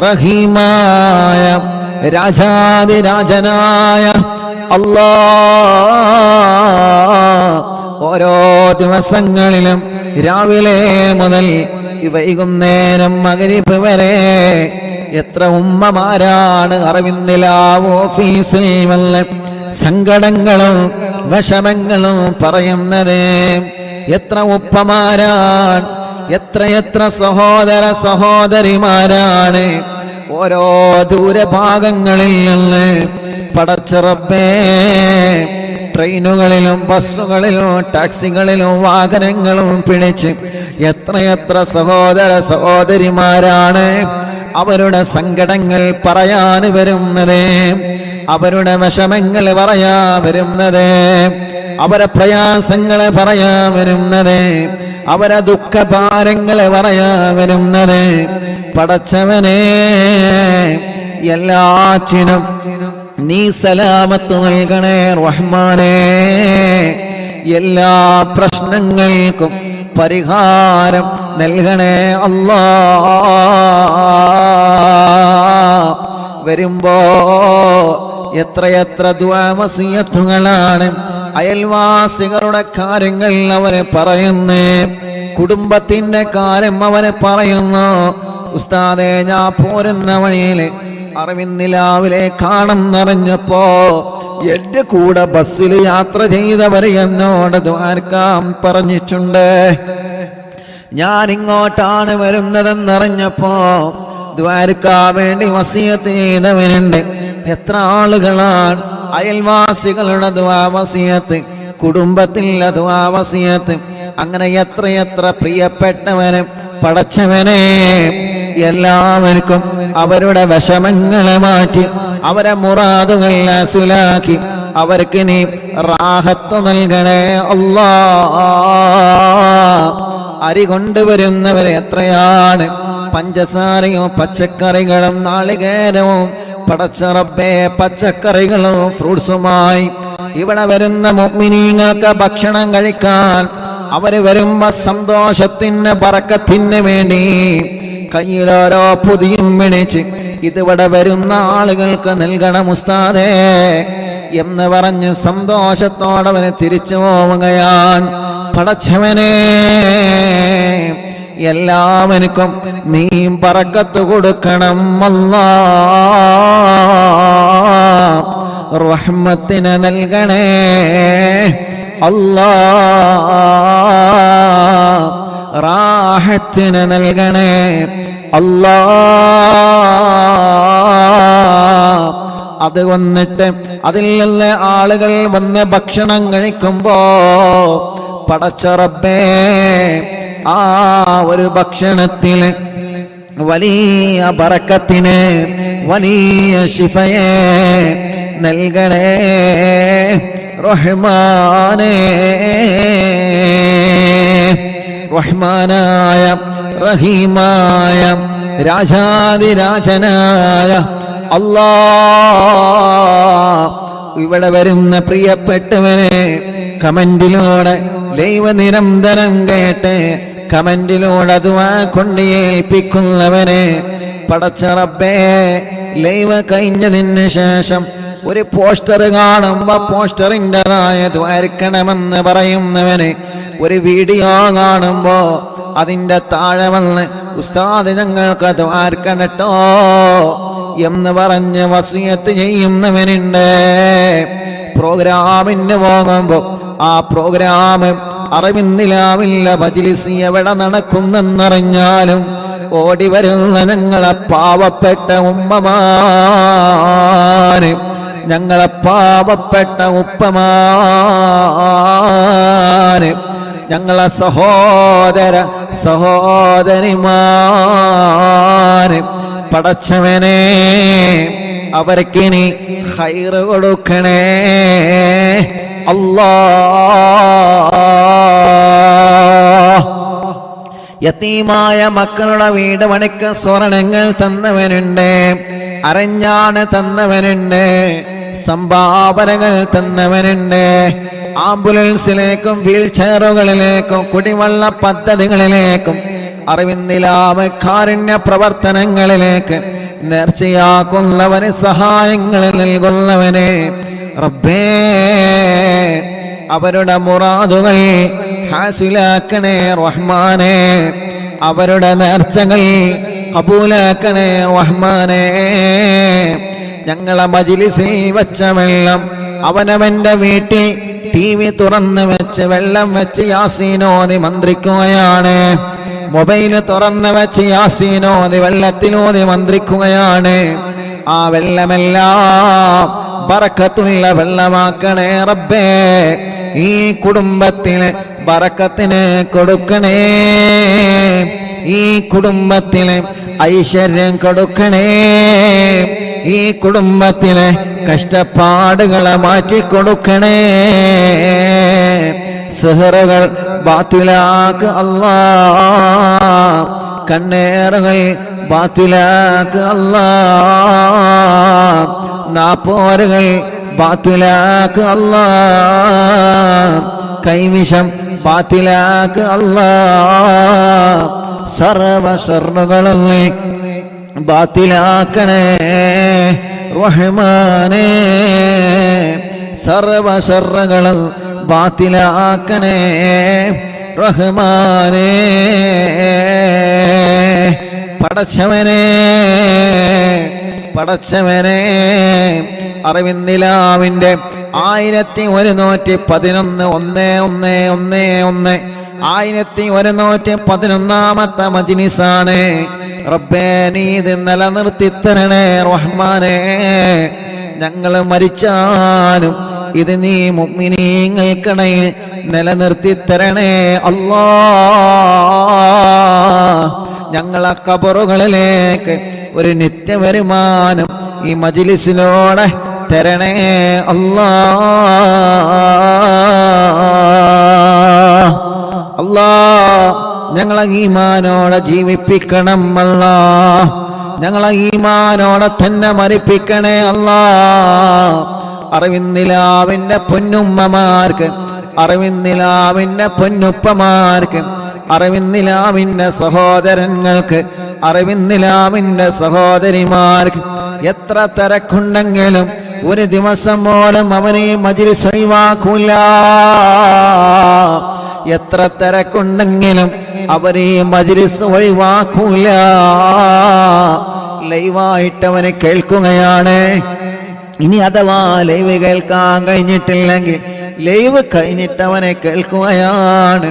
റഹീമായ രാജാതിരാജനായ അല്ലാഹ്, ഓരോ ദിവസങ്ങളിലും രാവിലെ മുതൽ വൈകുന്നേരം മഗ്‌രിബ് വരെ എത്ര ഉമ്മമാരാണ് അറവിന്ദിലാവ് ഓഫീസിൽ വന്ന് സങ്കടങ്ങളും വിഷമങ്ങളും പറയുന്നത്. എത്ര ഉപ്പമാരാണ്, എത്ര സഹോദര സഹോദരിമാരാണ് ഓരോ ദൂരഭാഗങ്ങളിൽ നിന്ന് പടച്ച റബ്ബേ ട്രെയിനുകളിലും ബസ്സുകളിലും ടാക്സികളിലും വാഹനങ്ങളും പിടിച്ച് എത്ര സഹോദര സഹോദരിമാരാണ് അവരുടെ സങ്കടങ്ങൾ പറയാൻ വരുന്നത്, അവരുടെ വിഷമങ്ങൾ പറയാ വരുന്നത്, അവരെ പ്രയാസങ്ങളെ പറയാ വരുന്നത്, അവരെ ദുഃഖഭാരങ്ങളെ പറയാ വരുന്നത്. പടച്ചവനെ, എല്ലാറ്റിനും നീ സലാമത്ത് നൽകണേ റഹ്മാനേ. എല്ലാ പ്രശ്നങ്ങൾക്കും പരിഹാരം നൽകണേ അല്ലാഹ്. വരുമ്പോ എത്ര ദുആ വസിയത്തുകളാണ് അയൽവാസികളുടെ കാര്യങ്ങൾ അവരെ പറയുന്നു, കുടുംബത്തിന്റെ കാര്യം അവരെ പറയുന്നു. ഉസ്താദേ, ഞാൻ പോരുന്ന വഴിയിൽ അറിവിന്നിലാവിലെ കാണും നിറഞ്ഞപ്പോ എന്റെ കൂടെ ബസ്സിൽ യാത്ര ചെയ്തവർ എന്നോട് ദ്വാരക്കാൻ പറഞ്ഞിട്ടുണ്ട്. ഞാൻ ഇങ്ങോട്ടാണ് വരുന്നതെന്നറിഞ്ഞപ്പോ ദ്വാരക്കാൻ വേണ്ടി വസിയത്ത് ചെയ്തവനുണ്ട്. എത്ര ആളുകളാണ് അയൽവാസികളുടെ ദുആ വസിയത്ത്, കുടുംബത്തിലെ ദുആ വസിയത്ത്, അങ്ങനെ എത്ര പ്രിയപ്പെട്ടവന്. പടച്ചവനെ, എല്ലാവർക്കും അവരുടെ വിഷമങ്ങളെ മാറ്റി അവരെ മുറാദുകൾ ഹാസിലാക്കി അവർക്ക് നീ റാഹത്ത് നൽകണേ അല്ലാഹ്. അരി കൊണ്ടുവരുന്നവരെ എത്രയാണ്, പഞ്ചസാരയും പച്ചക്കറികളും നാളികേരവും പടച്ച റബ്ബേ പച്ചക്കറികളും ഫ്രൂട്ട്സുമായി ഇവിടെ വരുന്ന മുഅ്മിനീങ്ങൾക്ക് ഭക്ഷണം കഴിക്കാൻ അവര് വരുമ്പോ സന്തോഷത്തിന് ബറക്കത്തിന് വേണ്ടി കയ്യിലോരോ പൊതിയും പിടിച്ച് ഇതിവിടെ വരുന്ന ആളുകൾക്ക് നൽകണം ഉസ്താദേ എന്ന് പറഞ്ഞ് സന്തോഷത്തോടെ അവന് തിരിച്ചു പോവുകയാണ്. പടച്ചവനെ, എല്ലാവർക്കും നീ ബറക്കത്ത് കൊടുക്കണം അല്ലാഹ്. റഹ്മത്തിനെ നൽകണേ അല്ലാഹ്. റാഹത്തിനെ നൽകണേ അല്ലാഹ്. അത് വന്നിട്ട് അതിൽ നിന്ന് ആളുകൾ വന്ന് ഭക്ഷണം കഴിക്കുമ്പോ പടച്ച റബ്ബേ, ആ ഒരു ഭക്ഷണത്തിൽ വലിയ ബറക്കത്തിന് വലിയ ശിഫയെ നൽകണേ റഹ്മാനേ. റഹ്മാനായ റഹീമായ രാജാതിരാജനായ അല്ലാഹ്, ഇവിടെ വരുന്ന പ്രിയപ്പെട്ടവനെ കമന്റിലൂടെ ലൈവ് നിരന്തരം കേട്ട് കമന്റിലൂടെ ദുആ കൊണ്ട് ഏൽപ്പിക്കുന്നവനെ പടച്ച റബ്ബേ, ലൈവ് കഴിഞ്ഞതിന് ശേഷം ഒരു പോസ്റ്റർ കാണുമ്പോ പോസ്റ്ററിൻ്റെതായ ദ്വാരക്കണമെന്ന് പറയുന്നവന്, ഒരു വീഡിയോ കാണുമ്പോ അതിൻ്റെ താഴെ വന്ന് ഉസ്താദ് ഞങ്ങൾക്ക് ദ്വാരക്കണട്ടോ എന്ന് പറഞ്ഞ് വസിയത്ത് ചെയ്യുന്നവനുണ്ട്. പ്രോഗ്രാമിന് പോകുമ്പോൾ ആ പ്രോഗ്രാം അറിവിന്നിലാവില്ല മജ്‌ലിസ് എവിടെ നടക്കുന്നെന്നറിഞ്ഞാലും ഓടി വരുന്ന ഞങ്ങളെ പാവപ്പെട്ട ഉമ്മമാര്, ഞങ്ങളെ പാവപ്പെട്ട ഉപ്പമാര്, ഞങ്ങളെ സഹോദരിമാര്, പടച്ചവനെ അവർക്കിനി ഖൈറ് കൊടുക്കണേ അല്ലാഹ്. യതീമായ മക്കളുടെ വീട് പണിക്ക് സ്വർണങ്ങൾ തന്നവനുണ്ട്, അറിഞ്ഞാണ് തന്നവനുണ്ട്, സംഭാവനകൾ തന്നവനുണ്ട്. ആംബുലൻസിലേക്കും വീൽ ചെയറുകളിലേക്കും കുടിവെള്ള പദ്ധതികളിലേക്കും അറിവിന്നിലാവ് കാരുണ്യ പ്രവർത്തനങ്ങളിലേക്ക് നേർച്ചയാക്കുന്നവന് സഹായങ്ങൾ നൽകുന്നവന് റബ്ബേ അവരുടെ മുറാദുകൾ ഹാസിലാക്കണേ റഹ്മാനേ, അവരുടെ നേർച്ചകൾ കബൂലാക്കണേ റഹ്മാനേ. ഞങ്ങളെ മജ്‌ലിസിൽ വച്ച വെള്ളം അവനവന്റെ വീട്ടിൽ TV തുറന്ന് വെച്ച് വെള്ളം വെച്ച് യാസീനോദി മന്ത്രിക്കുകയാണ്, മൊബൈൽ തുറന്ന് വെച്ച് യാസീനോദി വെള്ളത്തിനോദി മന്ത്രിക്കുകയാണ്. ആ വെള്ളമെല്ലാം ബറക്കത്തുള്ള വെള്ളമാക്കണേ റബ്ബേ. ഈ കുടുംബത്തിന് ബറക്കത്തിന് കൊടുക്കണേ, ഈ കുടുംബത്തിന് ഐശ്വര്യം കൊടുക്കണേ, ഈ കുടുംബത്തിലെ കഷ്ടപ്പാടുകളെ മാറ്റിക്കൊടുക്കണേ. സിഹറുകൾ ബാത്തിലാക്ക് അല്ലാഹ്, കണ്ണേറുകൾ ബാത്തിലാക്ക് അല്ലാഹ്, നാപ്പോരുകൾ ബാത്തിലാക്ക് അല്ലാഹ്, കൈവിഷം ബാത്തിലാക്ക് അല്ലാഹ്. സർവ ശർറുകളും ബാത്തിലാക്കണേ റഹ്മാനേ, സർവ ശർറുകളും ബാത്തിലാക്കണേ റഹ്മാനേ. പടച്ചവനെ പടച്ചവനെ അറിവിന്നിലാവിന്റെ 1111 1111 മജ്‌ലിസാണ് റബ്ബേ. നീ ഇത് നിലനിർത്തി തരണേ റഹ്മാനേ. ഞങ്ങൾ മരിച്ചാലും ഇത് നീ മുഅ്മിനീങ്ങൾക്കിടയിൽ നിലനിർത്തി തരണേ അല്ലാഹ്. ഞങ്ങളെ ഖബറുകളിലേക്ക് ഒരു നിത്യവരുമാനം ഈ മജ്‌ലിസിലൂടെ തരണേ അല്ലാഹ്. അല്ലാഹ് ഞങ്ങളെ ഈമാനോടെ ജീവിപ്പിക്കണം അല്ലാഹ്, ഞങ്ങളെ ഈമാനോടെ തന്നെ മരിപ്പിക്കണേ അല്ലാഹ്. അറിവിന്നിലാവിന്റെ പൊന്നുമ്മമാർക്ക്, അറിവിന്നിലാവിന്റെ പൊന്നുപ്പമാർക്ക്, അറിവിന്നിലാവിന്റെ സഹോദരങ്ങൾക്ക്, അറിവിന്നിലാവിന്റെ സഹോദരിമാർക്ക് എത്ര തിരക്കുണ്ടെങ്കിലും ഒരു ദിവസം പോലും അവനെ മജ്‌ലിസ് ഒഴിവാക്കൂല. എത്ര തിരക്കുണ്ടെങ്കിലും അവരെ മജ്‌ലിസ് ഒഴിവാക്കൂല. ലൈവായിട്ട് അവനെ കേൾക്കുകയാണ്. ഇനി അഥവാ ലൈവ് കേൾക്കാൻ കഴിഞ്ഞിട്ടില്ലെങ്കിൽ ലൈവ് കഴിഞ്ഞിട്ട് അവനെ കേൾക്കുകയാണ്.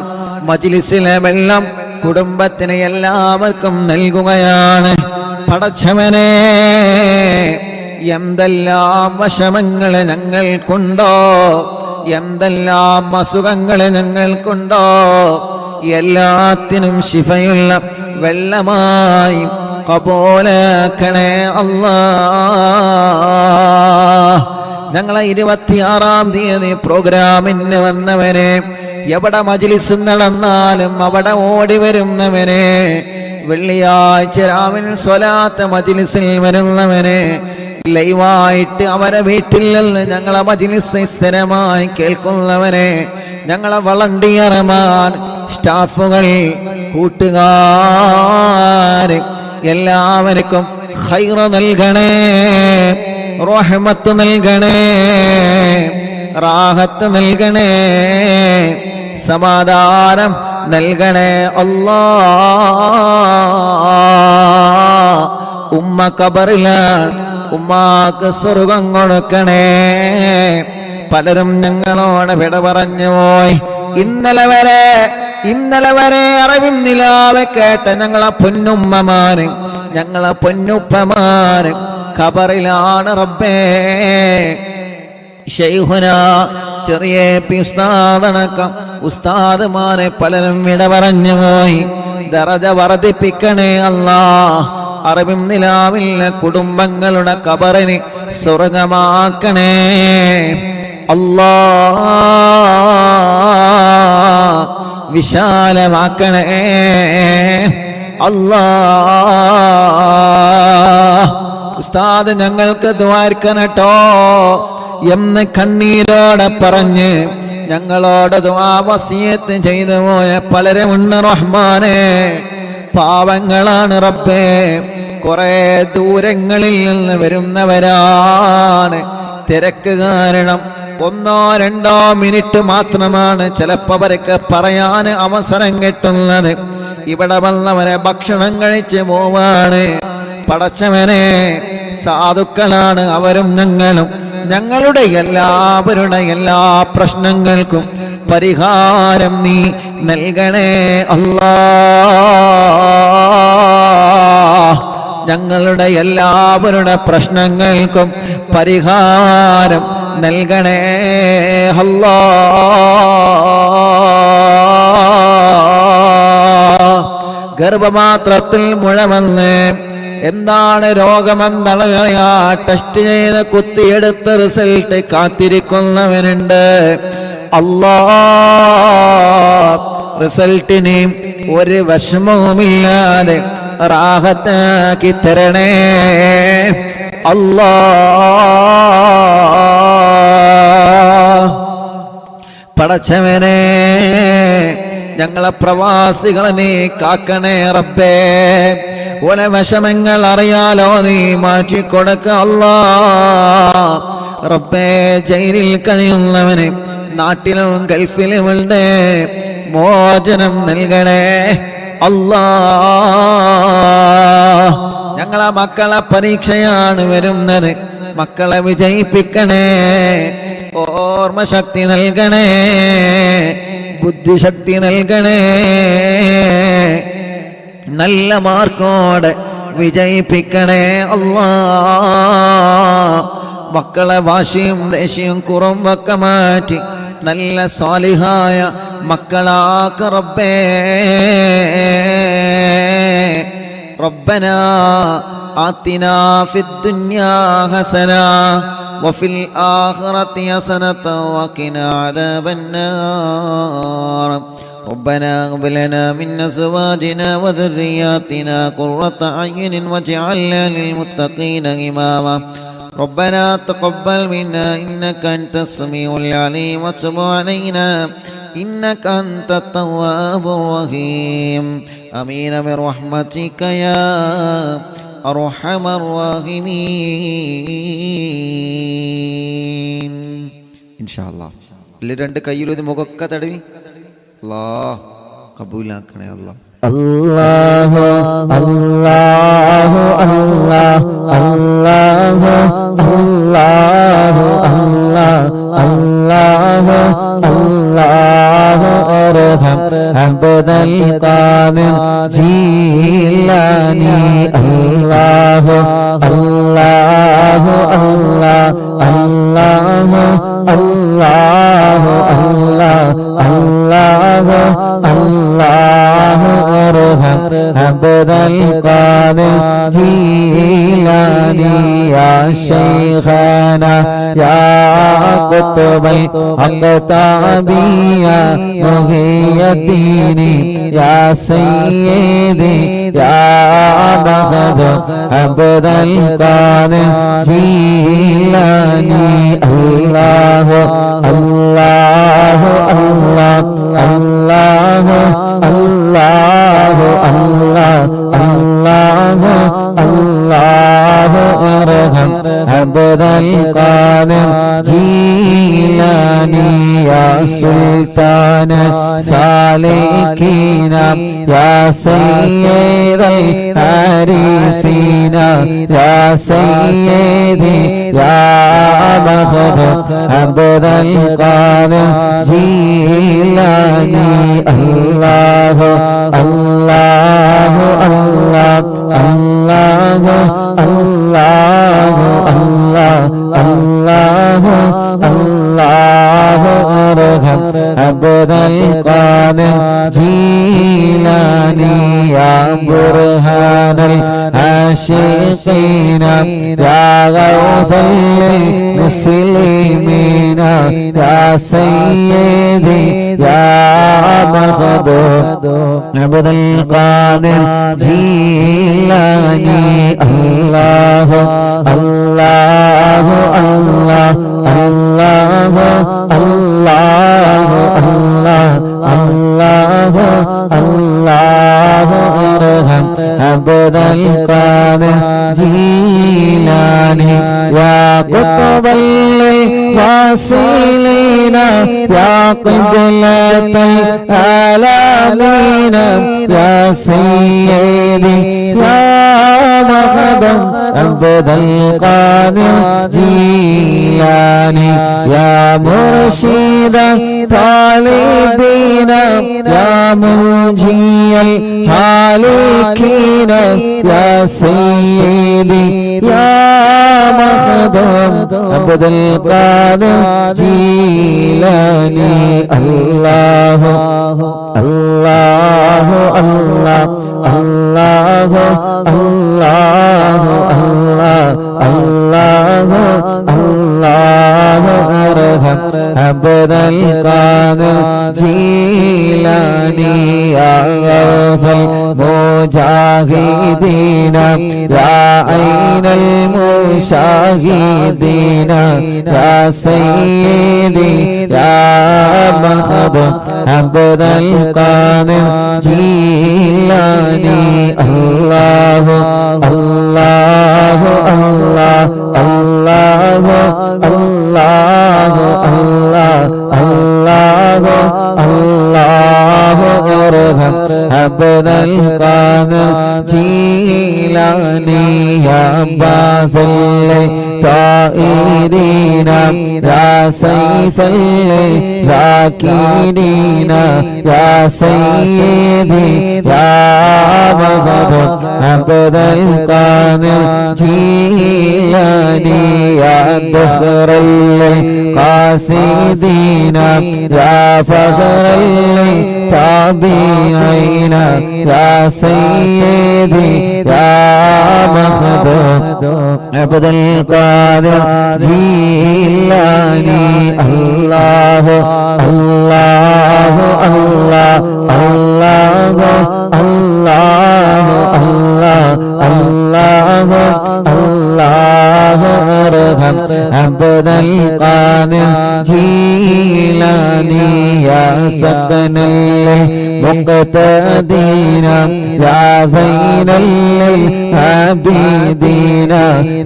മജ്‌ലിസിലെ വെള്ളം കുടുംബത്തിന് എല്ലാവർക്കും നൽകുകയാണ്. പടച്ചവനെ എന്തെല്ലാം വിഷമങ്ങൾ ഞങ്ങൾക്കുണ്ടോ, എന്തെല്ലാം അസുഖങ്ങൾ ഞങ്ങൾക്കുണ്ടോ, എല്ലാത്തിനും ശിഫയുള്ള വെള്ളമായി കബൂലാക്കണേ അല്ലാഹ്. ഞങ്ങളെ 26-ാം തീയതി പ്രോഗ്രാമിന് വന്നവരെ, എവിടെ മജ്‌ലിസ് നടന്നാലും അവിടെ ഓടി വരുന്നവനെ, വെള്ളിയാഴ്ച രാവിലെ സ്വലാത്ത് മജ്‌ലിസിൽ വരുന്നവനെ, ലൈവായിട്ട് അവരെ വീട്ടിൽ നിന്ന് ഞങ്ങളെ മജ്‌ലിസ് സ്ഥിരമായി കേൾക്കുന്നവനെ, ഞങ്ങളെ വളണ്ടിയർമാർ, സ്റ്റാഫുകൾ, കൂട്ടുകാർ എല്ലാവർക്കും ഖൈറ് നൽകണേ, റഹ്മത്ത് നൽകണേ, റാഹത്ത് നൽകണേ, സമാധാനം നൽകണേ അല്ലാഹ്. ഉമ്മ ഖബറിലാണ്, ഉമ്മാക്ക് സ്വർഗം കൊടുക്കണേ. പലരും ഞങ്ങളോട് വിട പറഞ്ഞു പോയി. ഇന്നലെ വരെ അറിവിൻ നിലാവെ കേട്ട ഞങ്ങളെ പൊന്നുമ്മമാര്, ഞങ്ങളെ പൊന്നുപ്പമാര് ഖബറിലാണ് റബ്ബേ. ശൈഖുന ചെറിയ ഉസ്താദടക്കം ഉസ്താദുമാരെ പലരും വിട പറഞ്ഞു പോയി. ദറജ വർദ്ധിപ്പിക്കണേ അല്ലാഹ്. അറിവിൻ നിലാവിലെ കുടുംബങ്ങളുടെ ഖബറിനെ സ്വർഗമാക്കണേ അല്ലാഹ്. വിശാലമാക്കണേ അല്ലാഹ്. ഉസ്താദ് ഞങ്ങൾക്ക് ദ്വാർക്കണട്ടോ എന്ന് കണ്ണീരോടെ പറഞ്ഞ് ഞങ്ങളോട് ദുആ വസിയത്ത് ചെയ്തു പോയ പലരുമുണ്ട് റഹ്മാനെ. പാവങ്ങളാണ് റബ്ബേ, കുറെ ദൂരങ്ങളിൽ നിന്ന് വരുന്നവരാണ്. തിരക്ക് കാരണം 1-2 മിനിറ്റ് മാത്രമാണ് ചിലപ്പോൾ അവർക്ക് പറയാൻ അവസരം കിട്ടുന്നത്. ഇവിടെ വന്നവരെ ഭക്ഷണം കഴിച്ച് പോവാണ്. പടച്ചവനെ, സാധുക്കളാണ് അവരും ഞങ്ങളും. ഞങ്ങളുടെ എല്ലാവരുടെ എല്ലാ പ്രശ്നങ്ങൾക്കും പരിഹാരം നീ നൽകണേ അല്ലാഹ്. ഞങ്ങളുടെ എല്ലാവരുടെ പ്രശ്നങ്ങൾക്കും പരിഹാരം നൽകണേ അല്ലാഹ്. ഗർഭപാത്രത്തിൽ മുഴ വന്ന് എന്താണ് രോഗമെന്നറിയാ ടെസ്റ്റ് ചെയ്ത് കുത്തിയെടുത്ത് റിസൾട്ട് കാത്തിരിക്കുന്നവനുണ്ട്. അല്ലാഹ് റിസൾട്ടിന് ഒരു വിഷമവുമില്ലാതെ റാഹത്താക്കി തരണേ അല്ലാഹ്. പടച്ചവനെ, ഞങ്ങളെ പ്രവാസികളെ നീ കാക്കണേ റബ്ബേ. ഓല വിഷമങ്ങൾ അറിയാലോ, നീ മാറ്റിക്കൊടുക്ക അല്ലാഹ്. റബ്ബേ, ജയിലിൽ കഴിയുന്നവന് നാട്ടിലും ഗൾഫിലുമുണ്ട്, മോചനം നൽകണേ അല്ലാഹ്. ഞങ്ങളെ മക്കളെ പരീക്ഷയാണ് വരുന്നത്, മക്കളെ വിജയിപ്പിക്കണേ. ഓർമ്മശക്തി നൽകണേ, ബുദ്ധിശക്തി നൽകണേ. നല്ല മാർക്കോടെ വിജയിപ്പിക്കണേ അല്ലാഹ്. മക്കളെ വാശിയും ദേഷ്യവും കുറുമ്പൊക്കെ മാറ്റി നല്ല സ്വാലിഹായ മക്കളാക്ക റബ്ബേ. റബ്ബനാ ആതിനാ ഫിദ്ദുനിയാ ഹസനാ വഫിൽ ആഖിറതി ഹസനതൻ വഖിനാ അദാബന്നാർ. ربنا هب لنا من أزواجنا وذرياتنا قرة أعين واجعلنا للمتقين إماما. ربنا تقبل منا إنك أنت السميع العليم وتب علينا إنك أنت التواب الرحيم. آمين برحمتك يا أرحم الراحمين. إن شاء الله. രണ്ട് കയ്യിലൊരു മുഖൊക്കെ തടവി അല്ലാഹ് കബൂലാക്കണേ അല്ലാഹ്. അല്ലാഹു അല്ലാഹു അല്ലാഹു അല്ലാഹു അല്ലാഹു അല്ലാഹു അല്ലാഹു അർഹം അബ്ദൽ ഖാദിർ ജീലാനി. അല്ലാഹു അല്ലാഹു അല്ലാഹു അല്ലാഹു അല്ലാഹു അല്ലാഹു അല്ലാഹു അർഹം അബ്ദൽ ഖാദിർ ജീലാനി. യാ ശൈഖനാ യാ ഖുത്ബൽ അഖ്താബിയ മുഹിയദ്ദീനി. യാ സയ്യിദി യാ ബഖദ് അബ്ദൽ ഖാദിർ ജീലാനി. അല്ലാഹു അല്ലാഹു അല്ലാഹു അല്ലാഹു അല്ലാഹു അല്ലാഹു അർഹം അബ്ദൽ ഖാദിർ ജീലാനി. യാ سلطان سالكين يا سيد العارفين يا سيدي يا مخدوم عبد القادر جيلاني الله الله الله الله الله الله الله الله ارحم عبد القادر جيلاني يا برهان العاشقين يا غوث المسلمين يا سيدي يا مخدوم عبد القادر جيلاني الله الله الله الله الله الله الله الله ارحم عبد القادر جيلاني يا قطب الواصلين يا قبلة العالمين يا سيدي يا مخدوم عبد القادر جيلاني يا مرشد طالبين يا منجي الهالكين يا سيدي يا مخدوم عبد القادر جيلاني الله الله الله الله الله الله الله ارحم عبد القادر جيلاني يا غوث المجاهدين يا عين المشاهدين يا سيدي يا مخدوم عبد القادر جيلاني الله الله الله الله الله الله الله الله ارحم عبد القادر جيلاني يا باز الطائرين يا سيف الذاكرين يا سيدي يا مخدوم عبد القادر جيلاني يا دخر القاصدين يا فخر التابعين يا سيدي يا مخدوم عبد القادر جيلاني الله الله الله الله الله الله الله ارحم عبد القادر جيلاني يا سكن المقتدين يا زين العابدين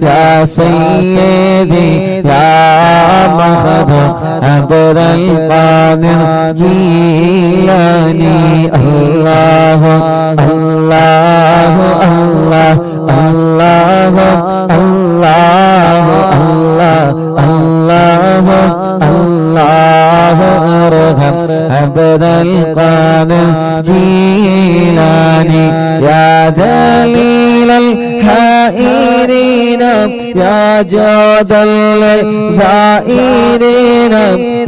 يا سيدي يا مخدوم عبد القادر جيلاني الله الله الله الله الله الله الله الله ارحم عبد القادر جيلاني يا دليل الحائرين يا جود الزائرين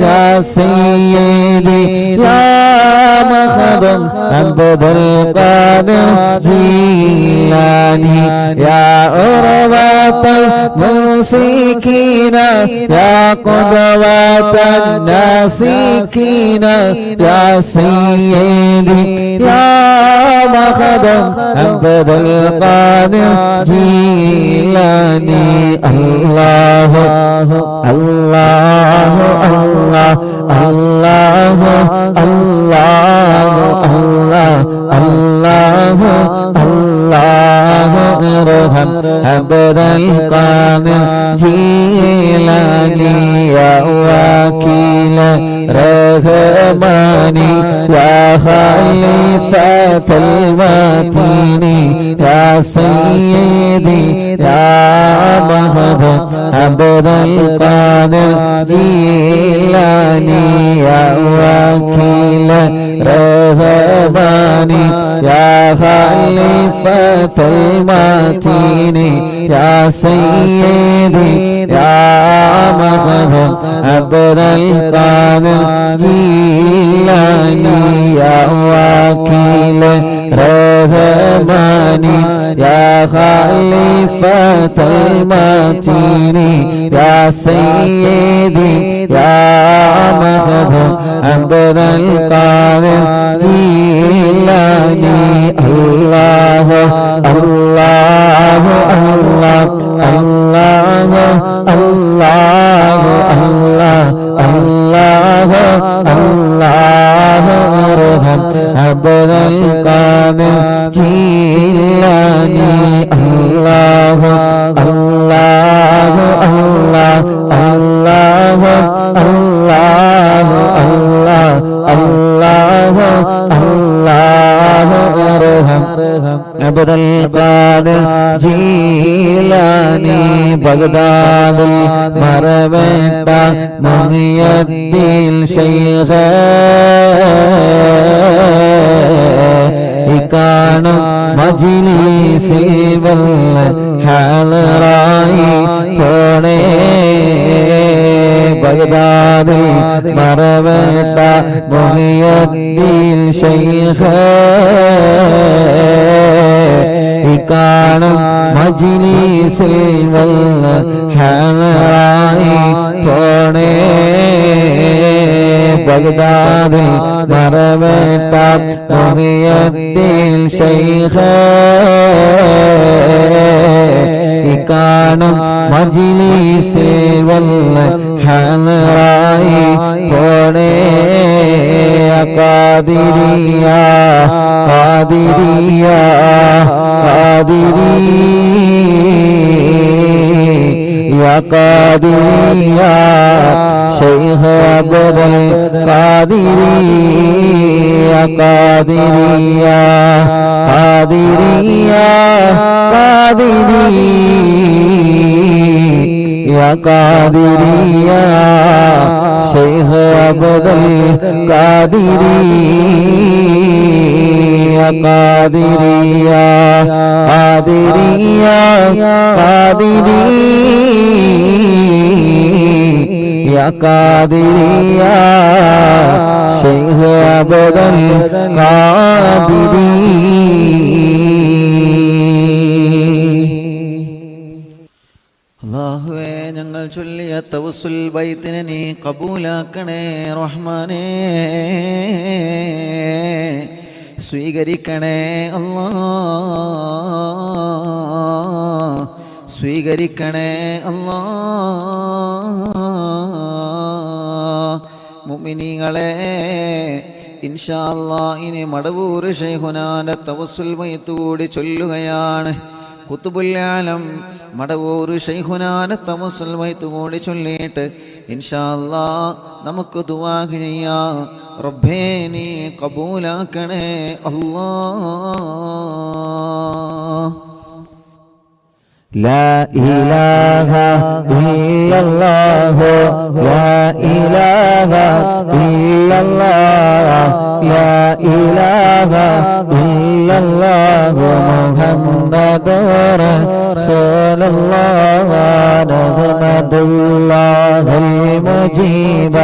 يا سيدي يا مخدوم عبد القادر جيلاني يا عروة الممسكين يا قدوة الناسكين يا سيدي يا مخدوم عبد القادر جيلاني الله الله الله الله الله الله الله الله ارحم عبد القادر جيلاني يا وكيل الرحمن يا خليفة المتين يا سيدي يا مهد عبد القادر جيلاني يا وكيل الرحمن يا خليفة المتين يا سيدي يا مهد عبد القادر جيلاني يا وكيل الرحمن يا خليفة المتين يا سيدي يا مهد عبد القادر جيلاني الله الله الله الله الله الله الله ارحم عبد القادر جيلاني الله الله الله الله الله الله الله الله ارحم عبد القادر جيلاني بغداد مربت محي الدين شيخ കാണും മജ്‌ലിസിൽ വല്ല ഹാലറായി പോണേ ബഗ്ദാദിൽ മറവേട്ട മുഹിയുദ്ദീൻ ശൈഖ് കാണും മജ്‌ലിസിൽ വല്ല ഹാലറായി പോണേ ബഗ്ദാദിൽ മറവേട്ട മുഹിയുദ്ദീൻ ശൈഖ് കാണും മജ്‌ലിസിൽ വല്ല ഹാലറായി പോണേ Qadiriya Qadiriya Qadiriya Qadiriya Sheikh Abdul Qadiriya Qadiriya Qadiriya Qadiriya Qadiriya Sheikh Abdul Qadiriya Qadiriya Qadiriya Qadiriya Qadiriya Sheikh Abdul Qadiri അല്ലാഹുവേ ഞങ്ങൾ ചൊല്ലിയ തവസ്സുൽ ബൈത്തിനെ നീ കബൂലാക്കണേ റഹ്മാനേ സ്വീകരിക്കണേ അല്ലാഹ് സ്വീകരിക്കണേ അല്ലാഹ് മുഅ്മിനീങ്ങളെ ഇൻഷാ അല്ലാഹ് ഇനി മടവൂർ ശൈഖുനാന്റെ തവസ്സുൽ ബൈത്ത് കൂടി ചൊല്ലുകയാണ് കുത്തുബുൽ ആലം മടവൂർ ശൈഖുനാന്റെ തവസ്സുൽ ബൈത്ത് കൂടി ചൊല്ലിയിട്ട് ഇൻഷാ അല്ലാഹ് നമുക്ക് ദുആ ചെയ്യാം റബ്ബേ നീ കബൂലാക്കണേ അല്ലാഹ് لا إله إلا الله لا إله إلا الله لا إله إلا الله محمد رسول الله نحمد الله المجيب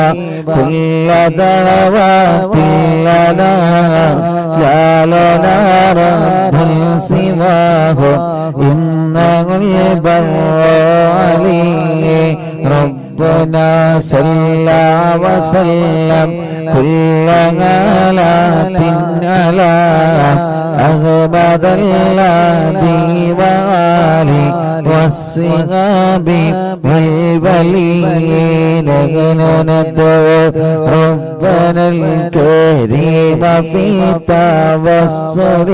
كل دعوات لنا يا لنا رب سواه إنه البر عليه ربنا صلى وسلم كل غلات على أغبد الذي وآله والصحاب والولين ندعو ربنا الكريم في توسل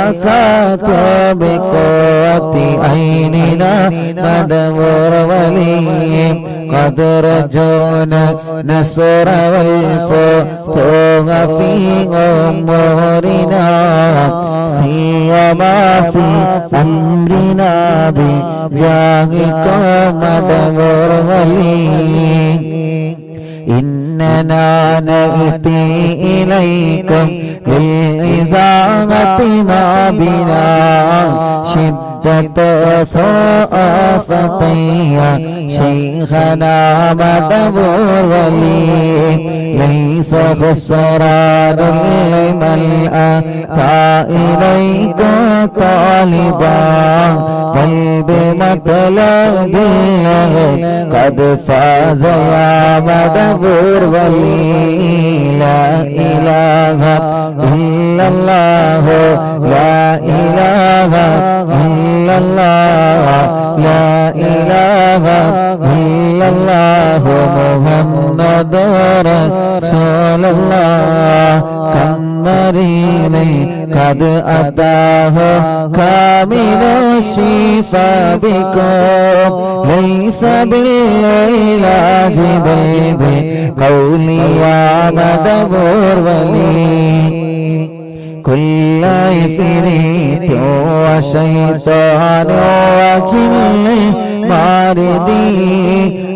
واستغاثة بقوة عيننا ندعو ولي قد رجونا نصر والفتوح في أمورنا سيما في أمرنا بجاهك مدبر ولي إننا نأتي إليكم للإزاغة ما بنا شدة ثقافتي شيخنا مدبر ولي ليس خسران لمن أتى إليك طالبا بل بمطلب الله قد فاز يا مدبر ولي لا إله إلا الله لا إله إلا الله لا إله إلا الله محمد رسول الله كم مريض قد أتاه كامل الشفاء بكم ليس بالعلاج بل بقولي يا مدبر ولي كل عفريت وشيطان وجن ماردي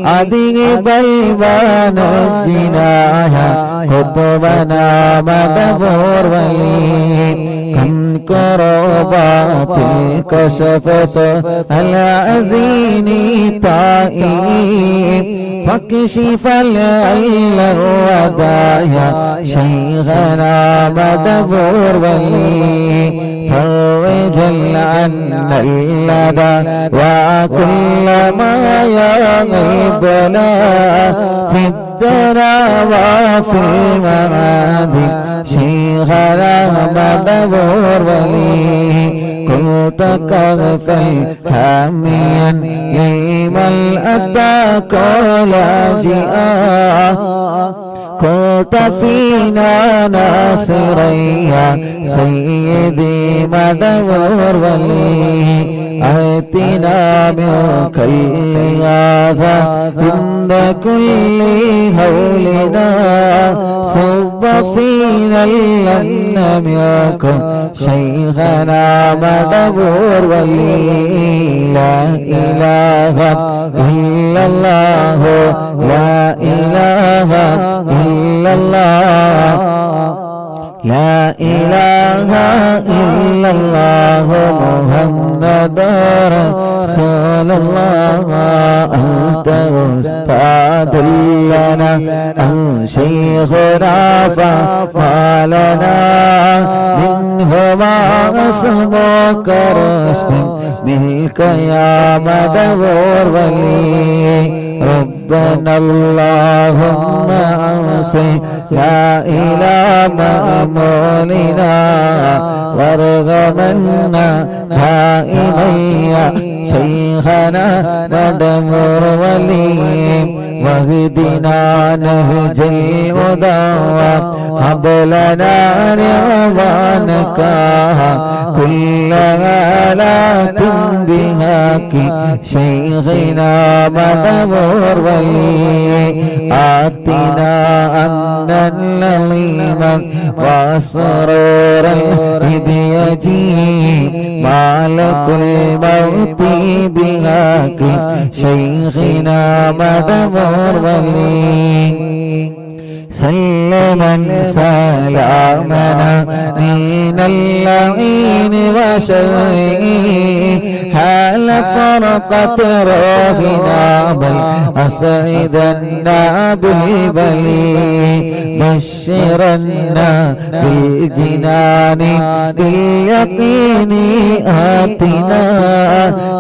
أذهب بلوان الجناح قطبنا مدبر ولي كم كربات كشفت العزين طائي فاكشف العل الودايا شيخنا مدبر ولي فرج عنا اللدى وكل ما يغيبنا في الدنا وفي المعاد شيخنا مدبر ولي كنت كغفا حاميا لمن أتاك لاجئا كنت فينا ناصريا سيدي مدبر ولي آتنا من كل هذا عند كل هولنا صب فينا لم يكن شيخنا مدبر ولي لا إله إلا الله لا إله إلا الله لا إله إلا الله محمد رسول الله أنت أستاذ لنا أو شيخنا فما لنا منه ما اسمك رشد منك يا مدبر ولي ربنا اللهم أوصل لا إله مأمولنا وارغمنا دائميا شيخنا مدبر ولي واهدنا نهج الهدى هب لنا رضوانك كل آلات بهاك شيخنا مدبر ولي آتنا أمنا لظيما وسرورا إذ يجيء مالك الموت بهاك شيخنا مدبر ولي سلما سلامنا من اللعين وشره حال فرقت روحنا بل أسعدنا بالبلي بشرنا بالجنان باليقين آتنا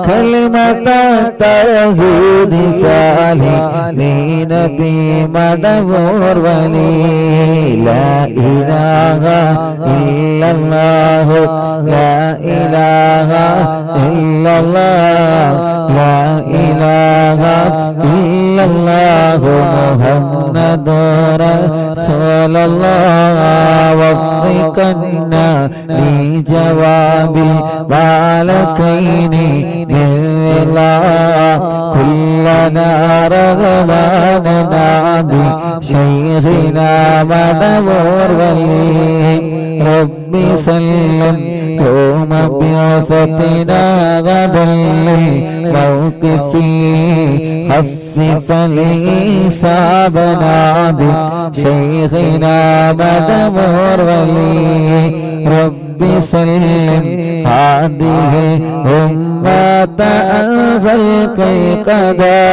كلمة التوحيد سالمين بمدبر ولي لا إله إلا الله لا إله إلا الله لا إله إلا الله محمد رسول الله وفقنا لجواب الملكين بالله كلنا رغباننا بشيخنا مدبور ولي رب سلم يوم بعثتنا غدا للموقف خفف الحسابنا بشيخنا مدبور ولي رب سلم هذه الأمة أنزل كيقظا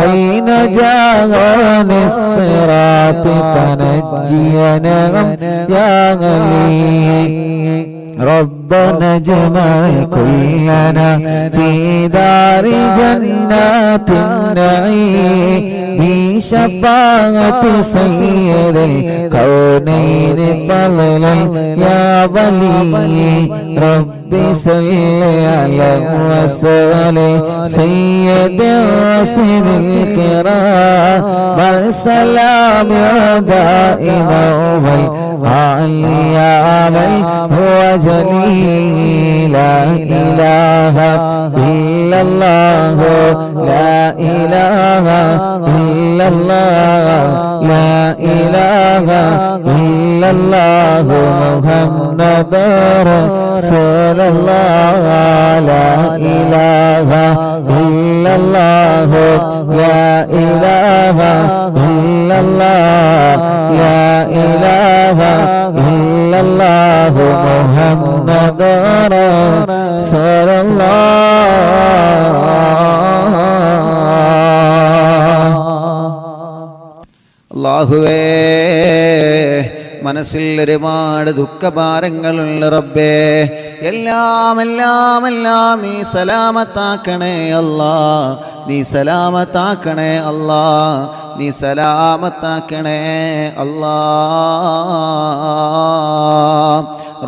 حين جاءني الصراط فنجينا يا غني ربنا اجمع كلنا في دار جنات النعيم بشفاعة سيد الكونين فضلا يا ولي رب صل على وسلم سيد الرسل الكرام والسلام دائما والعليا هو جليل لا إله إلا الله لا إله إلا الله لا إله إلا الله محمد رسول الله لا إله إلا الله لا إله إلا الله لا إله إلا الله محمد رسول അല്ലാഹുവേ മനസ്സിൽ ഒരുപാട് ദുഃഖഭാരങ്ങളുള്ള റബ്ബേ എല്ലാം നീ സലാമത്താക്കണേ അല്ലാ നീ സലാമത്താക്കണേ അല്ലാ നീ സലാമത്താക്കണേ അല്ലാ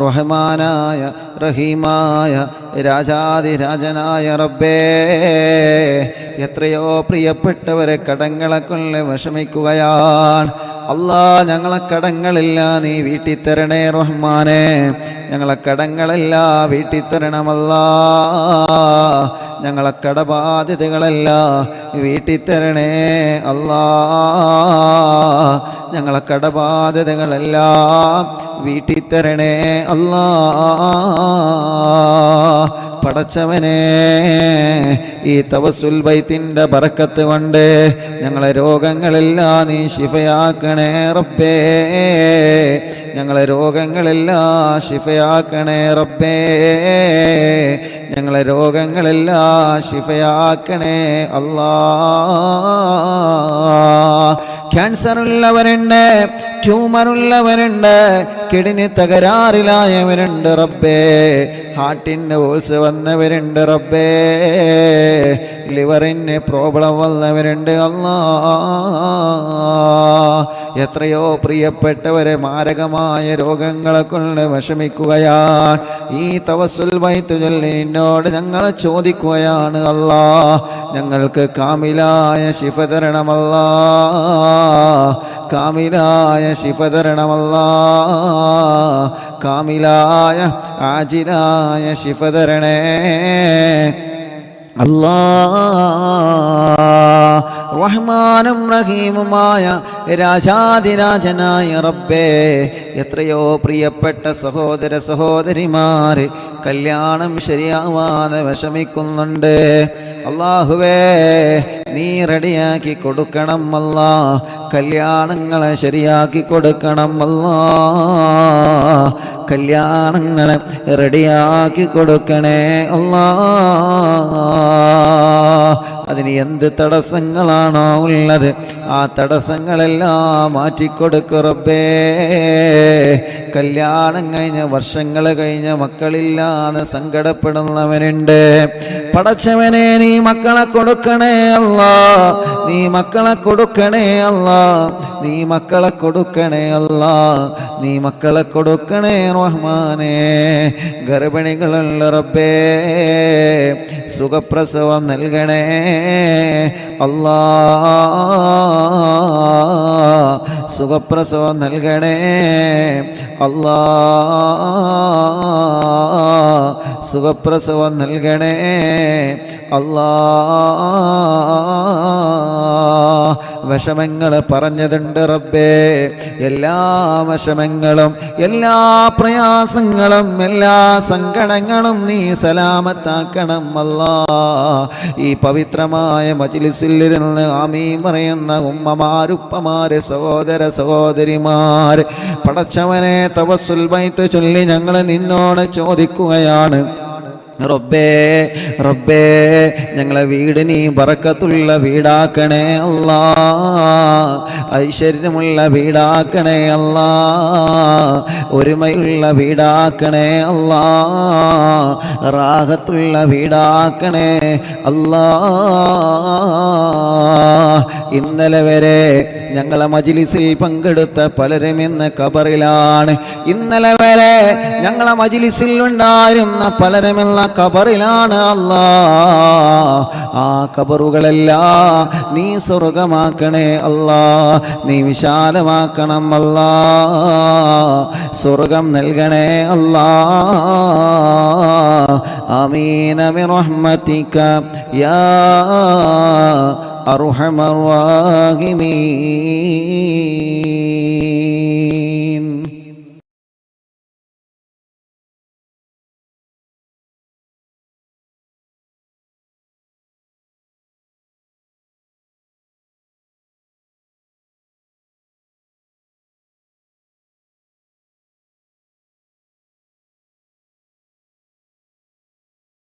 റഹ്മാനായ റഹീമായ രാജാതിരാജനായ റബ്ബേ എത്രയോ പ്രിയപ്പെട്ടവരെ കടങ്ങളെ കൊണ്ട് വിഷമിക്കുകയാണ് അല്ലാ ഞങ്ങളെ കടങ്ങളെല്ലാം നീ വീട്ടിത്തരണേ റഹ്മാനെ ഞങ്ങളെ കടങ്ങളെല്ലാം വീട്ടിത്തരണമല്ലാ ഞങ്ങളെ കടബാധ്യതകളെല്ലാം വീട്ടിത്തരണേ അല്ലാ ഞങ്ങളെ കടബാധ്യതകളെല്ലാം വീട്ടിത്തരണേ അല്ലാ പടച്ചവനെ ഈ തവസ്സുൽ ബൈത്തിന്റെ ബറക്കത്ത് കൊണ്ട് ഞങ്ങളെ രോഗങ്ങളെല്ലാം നീ ശിഫയാക്കണേ റബ്ബേ ഞങ്ങളെ രോഗങ്ങളെല്ലാം ശിഫയാക്കണേ റബ്ബേ ഞങ്ങളെ രോഗങ്ങളെല്ലാം ശിഫയാക്കണേ അല്ലാ ക്യാൻസർ ഉള്ളവരുണ്ട് ട്യൂമർ ഉള്ളവരുണ്ട് കിഡ്നി തകരാറിലായവരുണ്ട് റബ്ബേ ഹാർട്ടിന് ഹോൾസ് വന്നവരുണ്ട് റബ്ബേ ലിവറിന് പ്രോബ്ലം വന്നവരുണ്ട് അല്ലാ എത്രയോ പ്രിയപ്പെട്ടവരെ മാരകമായ രോഗങ്ങളെ കൊണ്ട് വിഷമിക്കുകയാണ് ഈ തവസ്സുൽ ബൈത്ത് ചൊല്ലി നിന്നോട് ഞങ്ങൾ ചോദിക്കുകയാണ് അല്ലാ ഞങ്ങൾക്ക് കാമിലായ ശിഫ തരണമല്ലാ കാമിലായ ശിഫ തരണമല്ലാ കാമിലായ ആജിലായ ശിഫ തരണേ അല്ലാ റഹ്മാനും റഹീമുമായ രാജാതിരാജനായ റബ്ബേ എത്രയോ പ്രിയപ്പെട്ട സഹോദര സഹോദരിമാര് കല്യാണം ശരിയാവാതെ വിഷമിക്കുന്നുണ്ട് അല്ലാഹുവേ നീ റെഡിയാക്കി കൊടുക്കണം അല്ലാ കല്യാണങ്ങളെ ശരിയാക്കി കൊടുക്കണം അല്ലാ കല്യാണങ്ങളെ റെഡിയാക്കി കൊടുക്കണേ അല്ലാ അതിന് എന്ത് തടസ്സങ്ങളാണോ ഉള്ളത് ആ തടസ്സങ്ങളെല്ലാം മാറ്റിക്കൊടുക്കു റബ്ബേ കല്യാണം കഴിഞ്ഞ വർഷങ്ങൾ കഴിഞ്ഞ മക്കളില്ലാതെ സങ്കടപ്പെടുന്നവനുണ്ട് പടച്ചവനെ നീ മക്കളെ കൊടുക്കണേ അല്ലാ നീ മക്കളെ കൊടുക്കണേ അല്ലാ നീ മക്കളെ കൊടുക്കണേ അല്ലാ നീ മക്കളെ കൊടുക്കണേ റഹ്മാനേ ഗർഭിണികളുള്ള റബ്ബേ സുഖപ്രസവം നൽകണേ അല്ലാ സുഖപ്രസവം നൽകണേ അല്ലാ സുഖപ്രസവം നൽകണേ അല്ലാ വിഷമങ്ങൾ പറഞ്ഞതുണ്ട് റബ്ബേ. എല്ലാ വിഷമങ്ങളും എല്ലാ പ്രയാസങ്ങളും എല്ലാ സങ്കടങ്ങളും നീ സലാമത്താക്കണം അല്ലാ. ഈ പവിത്രമായ മജ്ലിസിൽ ഇരുന്ന് ആമീൻ പറയുന്ന ഉമ്മമാരുപ്പമാര് സഹോദര സഹോദരിമാർ പടച്ചവനെ തവസ്സുൽ ബൈത്ത് ചൊല്ലി ഞങ്ങൾ നിന്നോട് ചോദിക്കുകയാണ് റബ്ബേ റബ്ബേ ഞങ്ങളെ വീട് നീ ബറക്കത്തുള്ള വീടാക്കണേ അല്ലാ. ഐശ്വര്യമുള്ള വീടാക്കണേ അല്ലാ. ഒരുമയുള്ള വീടാക്കണേ അല്ലാ. റാഹത്തുള്ള വീടാക്കണേ അല്ലാ. ഇന്നലെ വരെ ഞങ്ങളെ മജ്ലിസിൽ പങ്കെടുത്ത പലരും ഇന്ന് ഖബറിലാണ്. ഇന്നലെ വരെ ഞങ്ങളെ മജ്ലിസിൽ ഉണ്ടായിരുന്ന പലരും ഇന്ന് ഖബറിലാണ് അല്ലാ. ആ ഖബറുകളെല്ലാം നീ സ്വർഗമാക്കണേ അല്ലാ. നീ വിശാലമാക്കണം അല്ലാ. സ്വർഗം നൽകണേ അല്ലാ. ആമീന ബിറഹ്മതിക യാ അർഹമർ റഹീമീൻ.